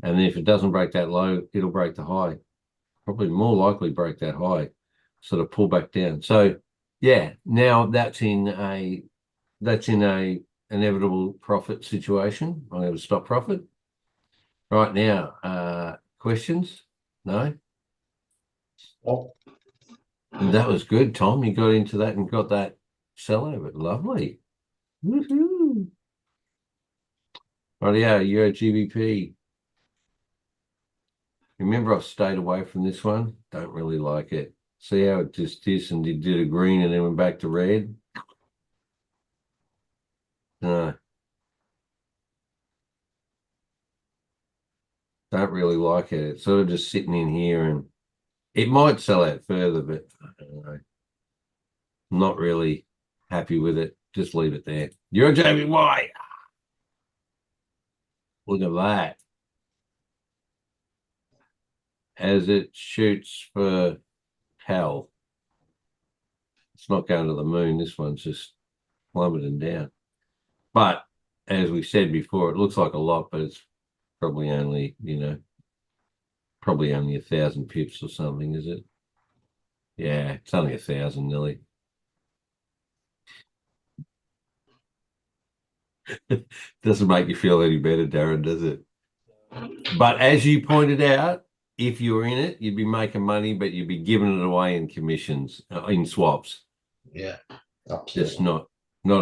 S1: And if it doesn't break that low, it'll break the high. Probably more likely break that high, sort of pull back down. So yeah, now that's in a inevitable profit situation. I have a stop profit. Right now, questions? No?
S2: Oh,
S1: And that was good, Tom. You got into that and got that sell over. Lovely. Woohoo. Rightio, Euro GBP. Remember, I've stayed away from this one. Don't really like it. See how it just this and did a green and then went back to red? No. Don't really like it. It's sort of just sitting in here and it might sell out further, but I don't know. I'm not really happy with it. Just leave it there. You're a JBY. Look at that. As it shoots for hell. It's not going to the moon. This one's just plummeting down. But as we said before, it looks like a lot, but it's probably only, probably only 1,000 pips or something, is it? Yeah, it's only 1,000 nearly. Doesn't make you feel any better, Darren, does it? But as you pointed out, if you were in it, you'd be making money, but you'd be giving it away in commissions, in swaps.
S2: yeah, absolutely.
S1: It's not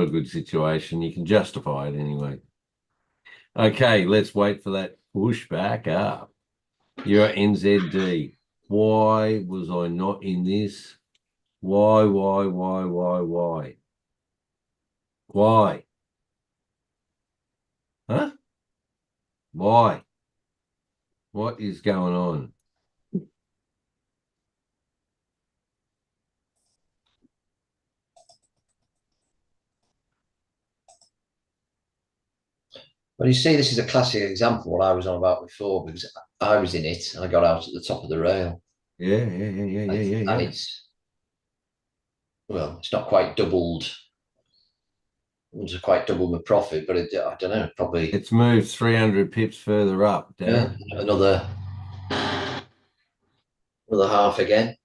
S1: a good situation. You can justify it anyway. Okay, let's wait for that push back up. You're NZD. Why was I not in this? Why? Why? Huh? Why? What is going on?
S2: Well, you see, this is a classic example of what I was on about before, because I was in it and I got out at the top of the rail.
S1: Yeah.
S2: And it's, well, it's not quite doubled. It's quite doubled my profit, but I don't know, probably.
S1: It's moved 300 pips further up, Darren.
S2: Yeah, another half again,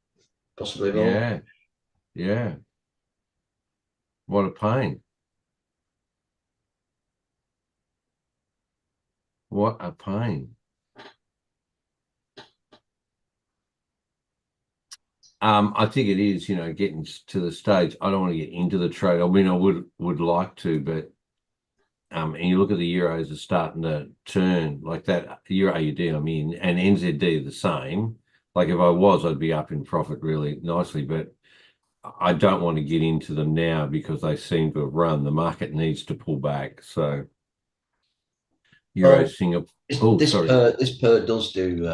S2: possibly more.
S1: Yeah. What a pain. What a pain. I think it is, getting to the stage. I don't want to get into the trade. I mean, I would like to, but and you look at the euros are starting to turn like that. Euro AUD, I mean, and NZD the same. Like if I was, I'd be up in profit really nicely, but I don't want to get into them now because they seem to have run. The market needs to pull back. So Euro Singapore.
S2: This pair does do.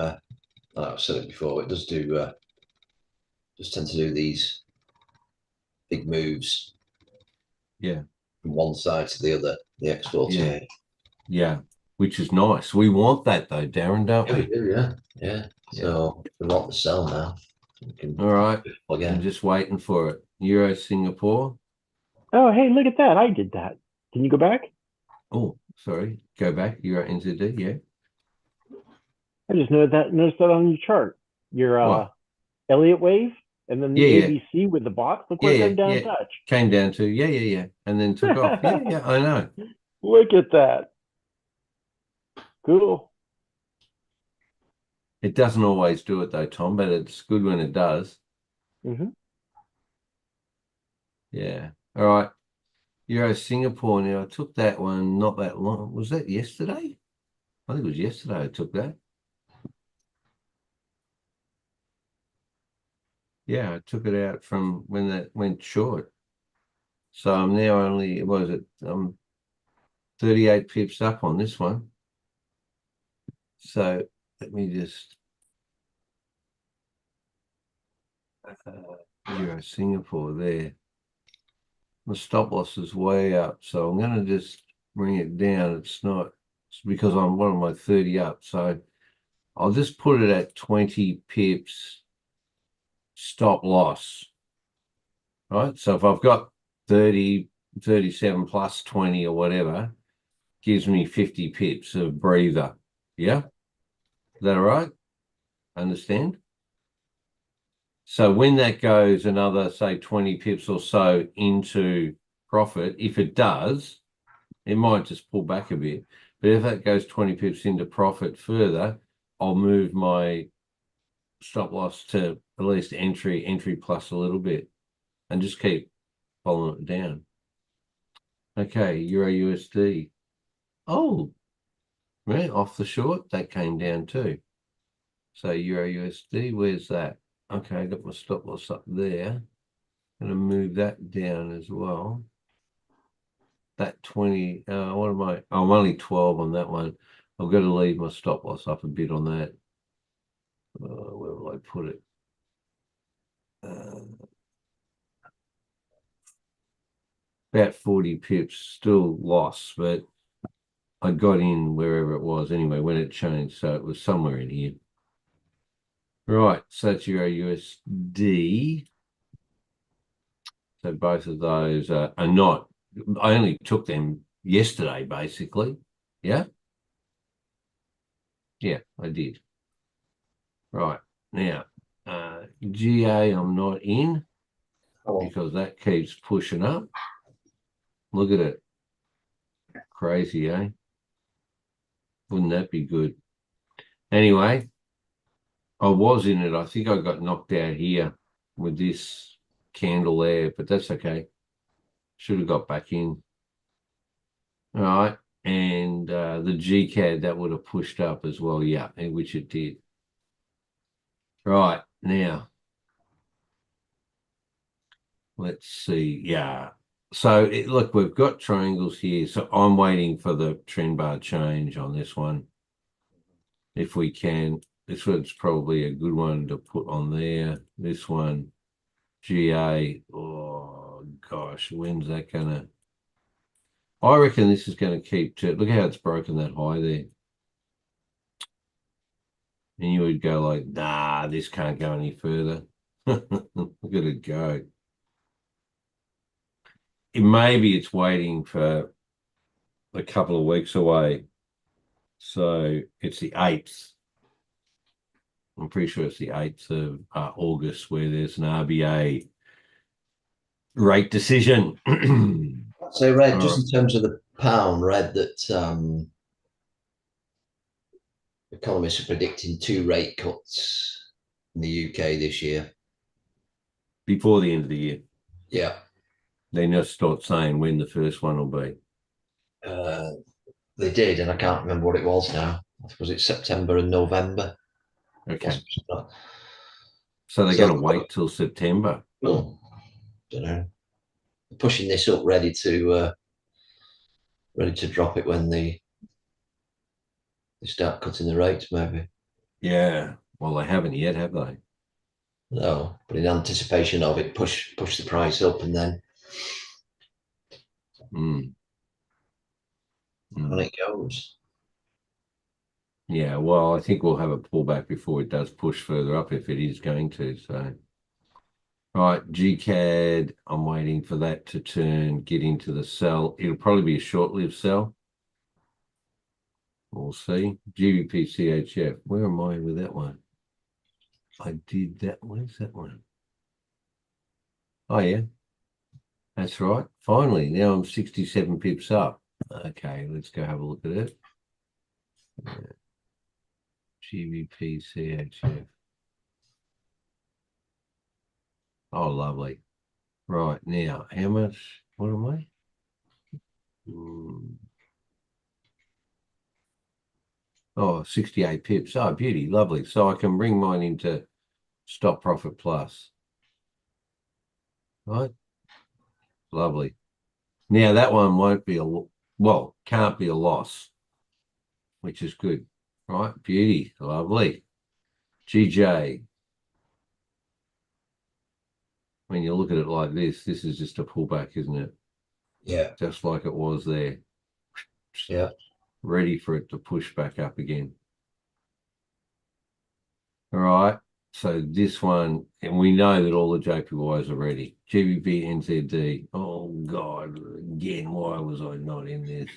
S2: I've said it before. It does do. Just tend to do these big moves.
S1: Yeah.
S2: From one side to the other. The export.
S1: Yeah. Which is nice. We want that though, Darren, don't we?
S2: We do, yeah. So we want the sell now.
S1: All right. I'm just waiting for it. Euro Singapore.
S3: Oh, hey, look at that. I did that. Can you go back?
S1: Oh, sorry. Go back. Euro NZD, yeah.
S3: I just noticed that on your chart. Your Elliott wave and then the ABC with the box. Look where it came down touch.
S1: Came down to, yeah. And then took off. Yeah, I know.
S3: Look at that. Cool.
S1: It doesn't always do it though, Tom, but it's good when it does.
S3: Mm-hmm.
S1: Yeah. All right. Euro Singapore. Now I took that one not that long. Was that yesterday? I think it was yesterday I took that. Yeah, I took it out from when that went short. So I'm now only, what is it? 38 pips up on this one. So let me just Euro Singapore there. The stop loss is way up, so I'm going to just bring it down. It's because I'm one of my 30 up, so I'll just put it at 20 pips stop loss. Right, so if I've got 30, 37 plus 20 or whatever, gives me 50 pips of breather. Yeah, is that all right? Understand? So when that goes another, say, 20 pips or so into profit, if it does, it might just pull back a bit. But if that goes 20 pips into profit further, I'll move my stop loss to at least entry plus a little bit, and just keep following it down. Okay, Euro USD. Oh, right, off the short, that came down too. So Euro USD, where's that? Okay, I got my stop loss up there. Going to move that down as well. That 20, what am I? Oh, I'm only 12 on that one. I've got to leave my stop loss up a bit on that. Where will I put it? About 40 pips, still lost, but I got in wherever it was anyway when it changed. So it was somewhere in here. Right, so that's Euro USD. So both of those are not, I only took them yesterday, basically. Yeah? Yeah, I did. Right, now, GA I'm not in because that keeps pushing up. Look at it. Crazy, eh? Wouldn't that be good? Anyway, I was in it. I think I got knocked out here with this candle there, but that's okay. Should have got back in. All right. And the GCAD, that would have pushed up as well. Yeah, which it did. Right. Now, let's see. Yeah. So look, we've got triangles here. So I'm waiting for the trend bar change on this one. If we can, this one's probably a good one to put on there. This one, GA. Oh, gosh, when's that going to? I reckon this is going to keep to, look how it's broken that high there. And you would go like, nah, this can't go any further. Look at it go. Maybe it's waiting for a couple of weeks away. So it's the 8th. I'm pretty sure it's the 8th of August where there's an RBA rate decision.
S2: So, Red, just in terms of the pound, Red, that economists are predicting 2 rate cuts in the UK this year.
S1: Before the end of the year.
S2: Yeah.
S1: They just start saying when the first one will be.
S2: They did, and I can't remember what it was now. Was it September and November?
S1: Okay. So they're going to wait till September?
S2: Well, don't know. Pushing this up, ready to drop it when they start cutting the rates, maybe.
S1: Yeah. Well, they haven't yet, have they?
S2: No, but in anticipation of it, push the price up, and then on it goes.
S1: Yeah, well, I think we'll have a pullback before it does push further up if it is going to. So, right, GCAD, I'm waiting for that to turn, get into the sell. It'll probably be a short-lived sell. We'll see. GBP CHF, where am I with that one? I did that. Where's that one? Oh, yeah. That's right. Finally, now I'm 67 pips up. Okay, let's go have a look at it. GBP CHF. Oh, lovely. Right, now, how much? What am I? Oh, 68 pips. Oh, beauty. Lovely. So I can bring mine into stop profit plus. Right? Lovely. Now that one won't be can't be a loss, which is good. Right? Beauty. Lovely. GJ. When you look at it like this is just a pullback, isn't it?
S2: Yeah.
S1: Just like it was there.
S2: Yeah.
S1: Ready for it to push back up again. All right. So this one, and we know that all the JPYs are ready. GBP, NZD. Oh, God. Again, why was I not in this?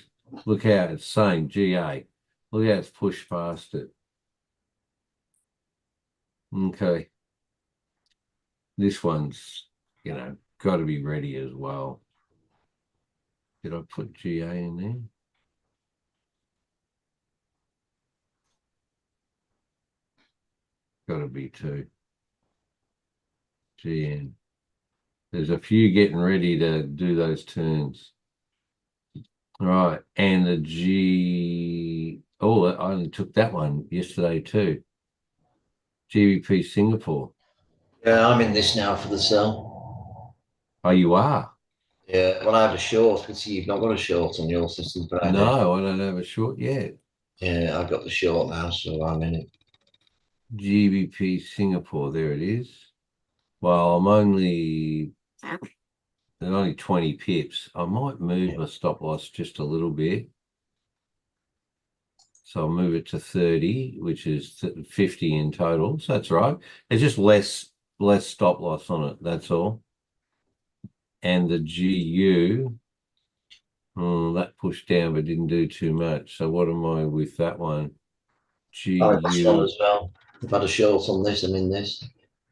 S1: Look how it's same GA. Look how it's pushed past it. Okay. This one's, got to be ready as well. Did I put GA in there? Got to be too. GN. There's a few getting ready to do those turns. All right. And the G. Oh, I only took that one yesterday too. GBP Singapore.
S2: Yeah, I'm in this now for the sell.
S1: Oh, you are?
S2: Yeah, well, I had a short. Can see you've not got a short on your system, but I do.
S1: No, I don't have a short yet.
S2: Yeah, I've got the short now, so I'm in it.
S1: GBP Singapore. There it is. Well, there's only 20 pips. I might move my stop loss just a little bit. So I'll move it to 30, which is 50 in total. So that's right. There's just less stop loss on it. That's all. And the GU, that pushed down but didn't do too much. So what am I with that one?
S2: I'm in this one
S1: GU.
S2: as well. I've had a short on this. I'm in this.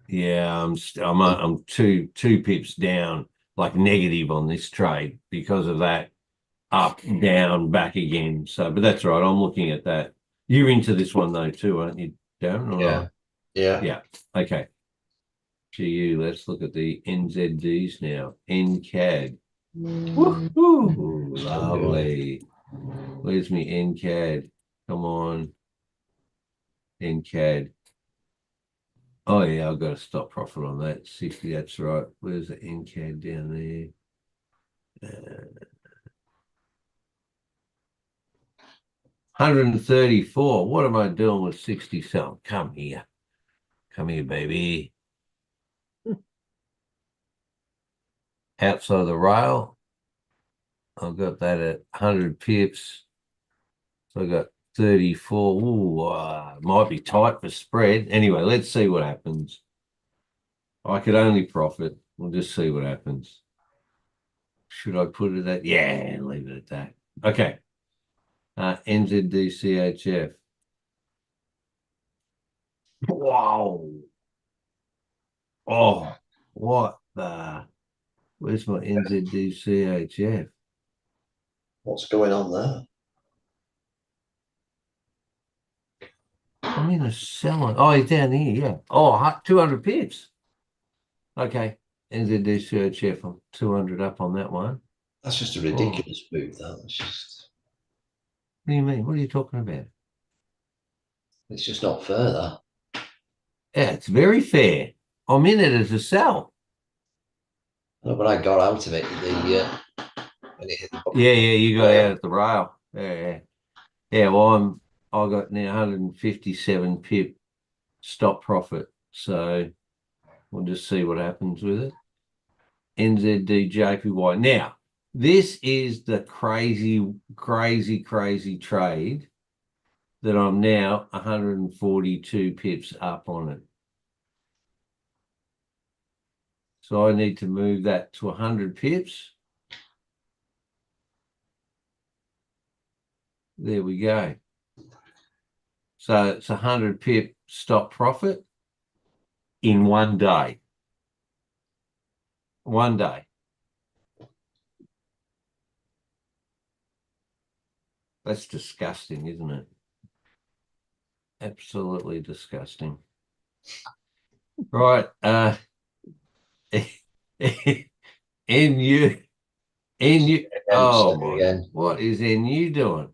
S1: Yeah, I'm two pips down, like negative on this trade because of that up, down, back again. So, but that's right. I'm looking at that. You're into this one though too, aren't you, Darren? Or
S2: Yeah.
S1: not?
S2: Yeah.
S1: Yeah. Okay. GU. Let's look at the NZDs now. NCAD. Woo-hoo, lovely. Where's me NCAD? Come on. NCAD. Oh yeah, I've got a stop profit on that. 60, that's right. Where's the NCAD down there? 134. What am I doing with 60 cent? Come here. Come here, baby. Outside the rail. I've got that at 100 pips. So I got 34. Ooh, might be tight for spread. Anyway, let's see what happens. I could only profit. We'll just see what happens. Should I put it at? Yeah, leave it at that. Okay. NZDCHF. Wow. Oh, what the? Where's my NZDCHF?
S2: What's going on there?
S1: I'm in a selling. Oh, he's down here. Yeah. Oh, 200 pips. Okay. NZDCHF. I'm 200 up on that one.
S2: That's just a ridiculous move. That's just.
S1: What do you mean? What are you talking about?
S2: It's just not fair. That.
S1: Yeah, it's very fair. I'm in it as a sell.
S2: No, but I got out of it. When it hit the bottom.
S1: Yeah, you got out at the rail. Yeah. Yeah, well, I got now 157 pip stop profit. So we'll just see what happens with it. NZDJPY. Now, this is the crazy, crazy, crazy trade that I'm now 142 pips up on it. So I need to move that to 100 pips. There we go. So it's 100 pip stop profit in 1 day. 1 day. That's disgusting, isn't it? Absolutely disgusting. Right. NU. Oh, my. What is NU doing?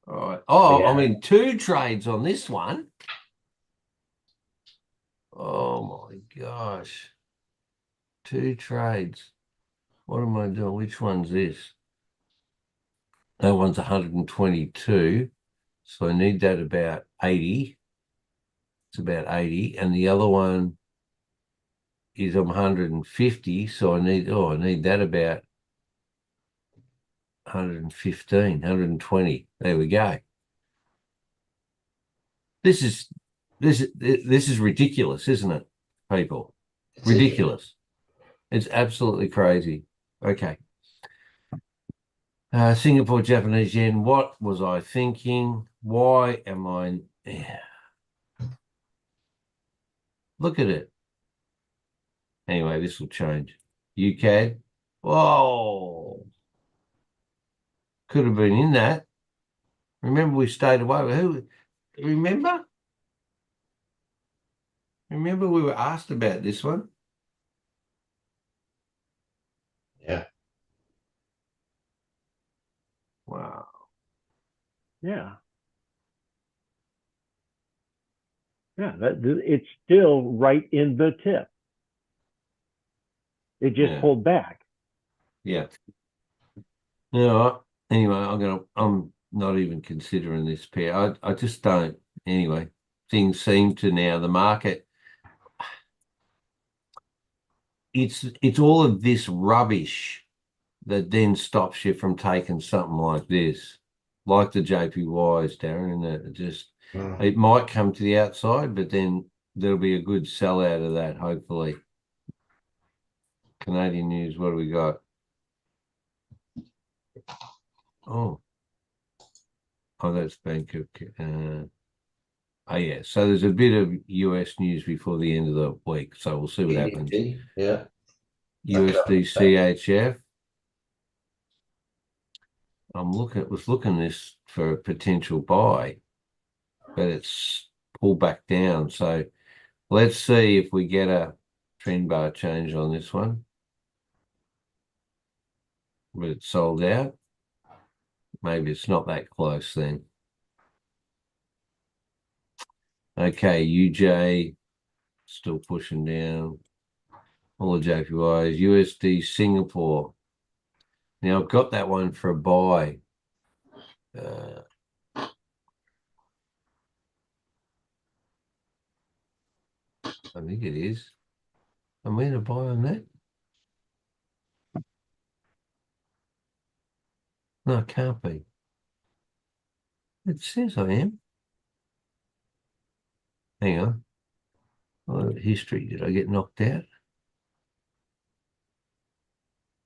S1: All right. Oh,
S2: Yeah.
S1: I'm in 2 trades on this one. Oh my gosh. 2 trades. What am I doing? Which one's this? That one's 122. So I need that about 80. It's about 80. And the other one is 150. So I need that about 115, 120. There we go. This is ridiculous, isn't it, people? Ridiculous. It's absolutely crazy. Okay. Singapore Japanese yen. What was I thinking? Why am I? Look at it. Anyway, this will change. UCAD. Whoa. Could have been in that. Remember we stayed away. Who? Remember? Remember we were asked about this one?
S2: Yeah.
S1: Wow.
S3: Yeah. Yeah, it's still right in the tip. It just pulled back.
S1: Yeah. No. Anyway, I'm not even considering this pair. I just don't. Anyway, things seem to now the market. It's all of this rubbish that then stops you from taking something like this, like the JPYs, Darren, and it might come to the outside, but then there'll be a good sell out of that, hopefully. Canadian news, what do we got? Oh, that's Bank of. Oh yeah, so there's a bit of US news before the end of the week, so we'll see what happens.
S2: Yeah.
S1: USD CHF. Was looking this for a potential buy, but it's pulled back down. So let's see if we get a trend bar change on this one. But it's sold out. Maybe it's not that close then. Okay, UJ still pushing down. All the JPYs. USD Singapore. Now I've got that one for a buy. I think it is. I'm in a buy on that. No, it can't be. It says I am. Hang on. Oh, history. Did I get knocked out?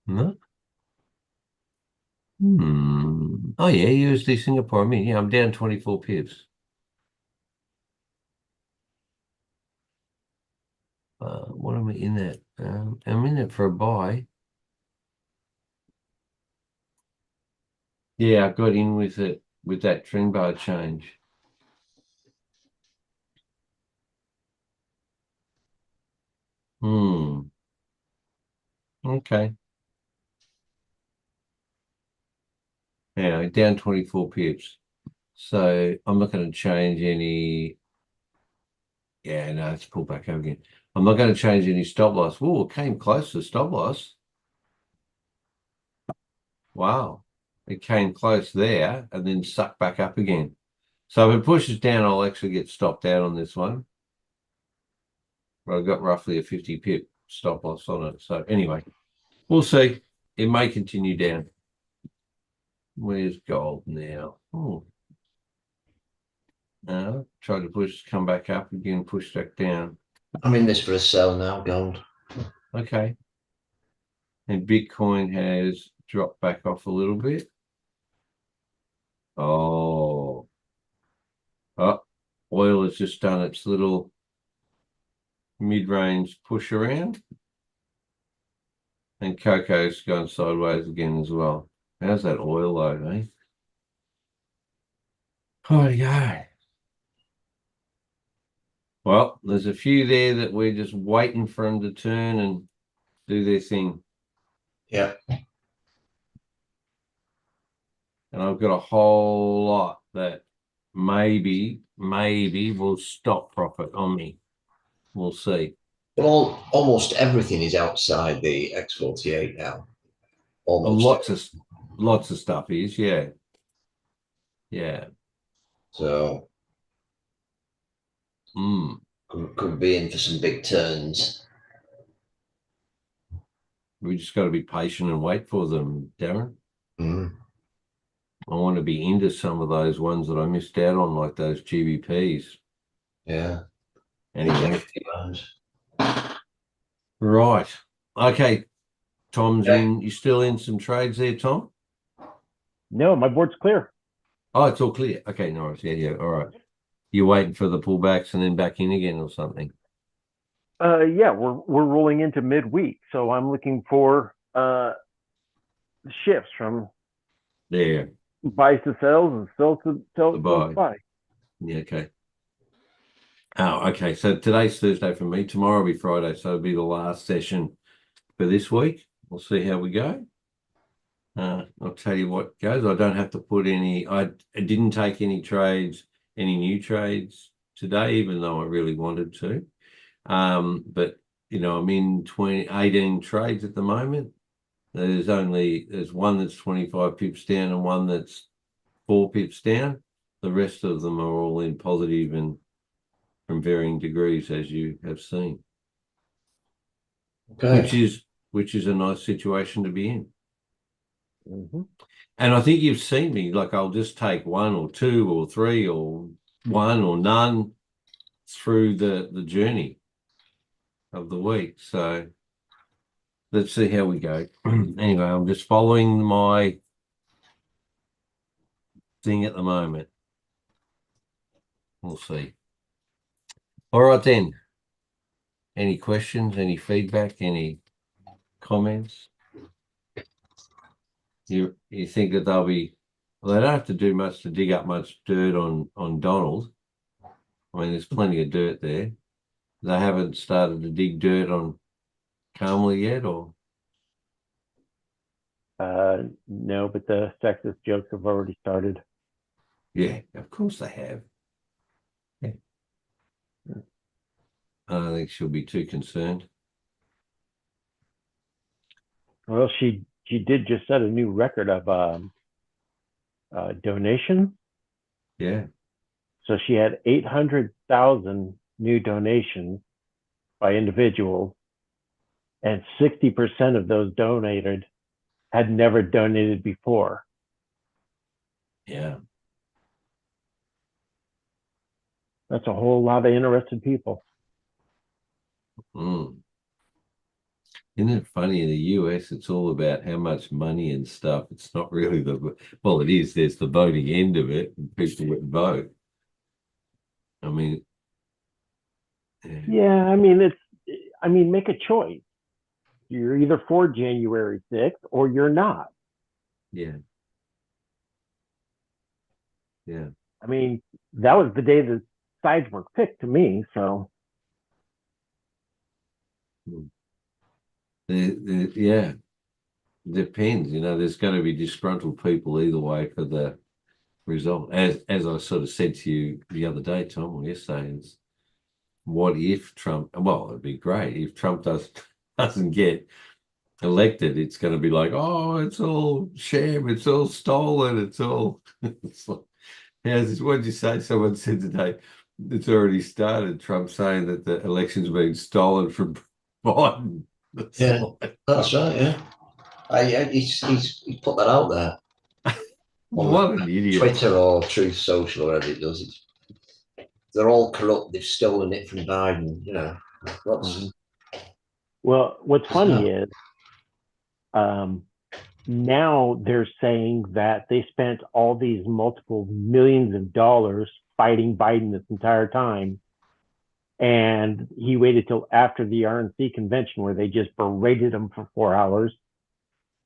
S1: No. Oh yeah, USD Singapore. I mean, yeah, I'm down 24 pips. What am I in that? I'm in it for a buy. Yeah, I got in with it with that trend bar change. Okay. Yeah, down 24 pips. So I'm not going to change any. Yeah, no, it's pulled back up again. I'm not going to change any stop loss. Oh, it came close to stop loss. Wow. It came close there and then sucked back up again. So if it pushes down, I'll actually get stopped out on this one. But I've got roughly a 50 pip stop loss on it. So anyway, we'll see. It may continue down. Where's gold now? Oh. Try to come back up again, push back down.
S2: I'm in this for a sell now, gold.
S1: Okay. And Bitcoin has dropped back off a little bit. Oh, oil has just done its little mid-range push around. And cocoa's gone sideways again as well. How's that oil though, eh? Oh, yeah. Well, there's a few there that we're just waiting for them to turn and do their thing.
S2: Yeah.
S1: And I've got a whole lot that maybe will stop profit on me. We'll see.
S2: Well, almost everything is outside the X48 now. Almost.
S1: Lots of stuff is, yeah. Yeah.
S2: So could be in for some big turns.
S1: We just got to be patient and wait for them, Darren.
S2: Mm.
S1: I want to be into some of those ones that I missed out on, like those GBPs.
S2: Yeah.
S1: Anyway. Right. Okay. Tom's in. You still in some trades there, Tom?
S3: No, my board's clear.
S1: Oh, it's all clear. Okay, nice. Yeah. All right. You're waiting for the pullbacks and then back in again or something.
S3: Yeah, we're rolling into midweek, so I'm looking for shifts from buys to sells and sells to buy.
S1: Yeah, okay. Oh, okay. So today's Thursday for me. Tomorrow will be Friday, so it'll be the last session for this week. We'll see how we go. I'll tell you what goes. I don't have to put any. I didn't take any new trades today, even though I really wanted to. But I'm in 18 trades at the moment. There's one that's 25 pips down and one that's 4 pips down. The rest of them are all in positive and from varying degrees, as you have seen. Okay. Which is a nice situation to be in.
S3: Mm-hmm.
S1: And I think you've seen me, like I'll just take 1 or 2 or 3 or 1 or none through the journey of the week. So let's see how we go. Anyway, I'm just following my thing at the moment. We'll see. All right then. Any questions, any feedback, any comments? You think that they don't have to do much to dig up much dirt on Donald. I mean, there's plenty of dirt there. They haven't started to dig dirt on Carmel yet, or?
S3: No, but the sexist jokes have already started.
S1: Yeah, of course they have. Yeah. I don't think she'll be too concerned.
S3: Well, she did just set a new record of donation.
S1: Yeah.
S3: So she had 800,000 new donations by individuals, and 60% of those donated had never donated before.
S1: Yeah.
S3: That's a whole lot of interested people.
S1: Isn't it funny in the US, it's all about how much money and stuff. It's not really it is, there's the voting end of it, and people would vote. I mean,
S3: yeah, I mean, make a choice. You're either for January 6th or you're not.
S1: Yeah. Yeah.
S3: I mean, that was the day the sides were picked to me, so.
S1: Yeah. Depends, there's going to be disgruntled people either way for the result. As I sort of said to you the other day, Tom, or yesterday, is what if Trump, well, it'd be great if Trump doesn't get elected. It's going to be like, oh, it's all sham, it's all stolen, it's like, how's this? What did you say? Someone said today, it's already started, Trump saying that the election's been stolen from Biden.
S2: That's right, yeah. He's put that out there.
S1: What an idiot.
S2: Twitter or Truth Social, or whatever it does. They're all corrupt. They've stolen it from Biden,
S3: Well, what's funny is now they're saying that they spent all these multiple millions of dollars fighting Biden this entire time. And he waited till after the RNC convention where they just berated him for 4 hours.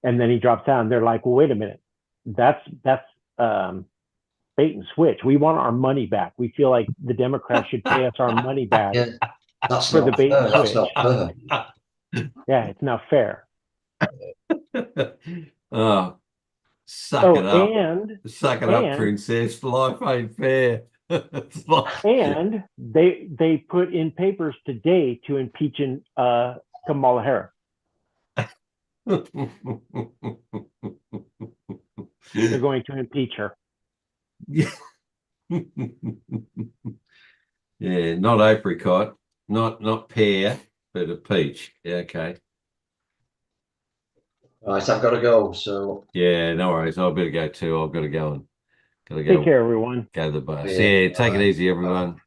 S3: And then he drops out and they're like, well, wait a minute. That's bait and switch. We want our money back. We feel like the Democrats should pay us our money back
S2: that's
S3: for the bait and switch.
S2: That's not fair.
S3: Yeah, it's not fair.
S1: Suck it up.
S3: and
S1: Suck it up, princess. Life ain't fair. It's like-
S3: and they put in papers today to impeach Kamala Harris. They're going to impeach her.
S1: Yeah, not apricot, not pear, but a peach. Yeah, okay.
S2: Right, I've got to go. So
S1: Yeah, no worries. I better go too. I've got to go and
S3: Take care, everyone.
S1: go to the bus.
S2: Yeah,
S1: Yeah, take it
S2: bye.
S1: easy,
S2: Bye.
S1: everyone.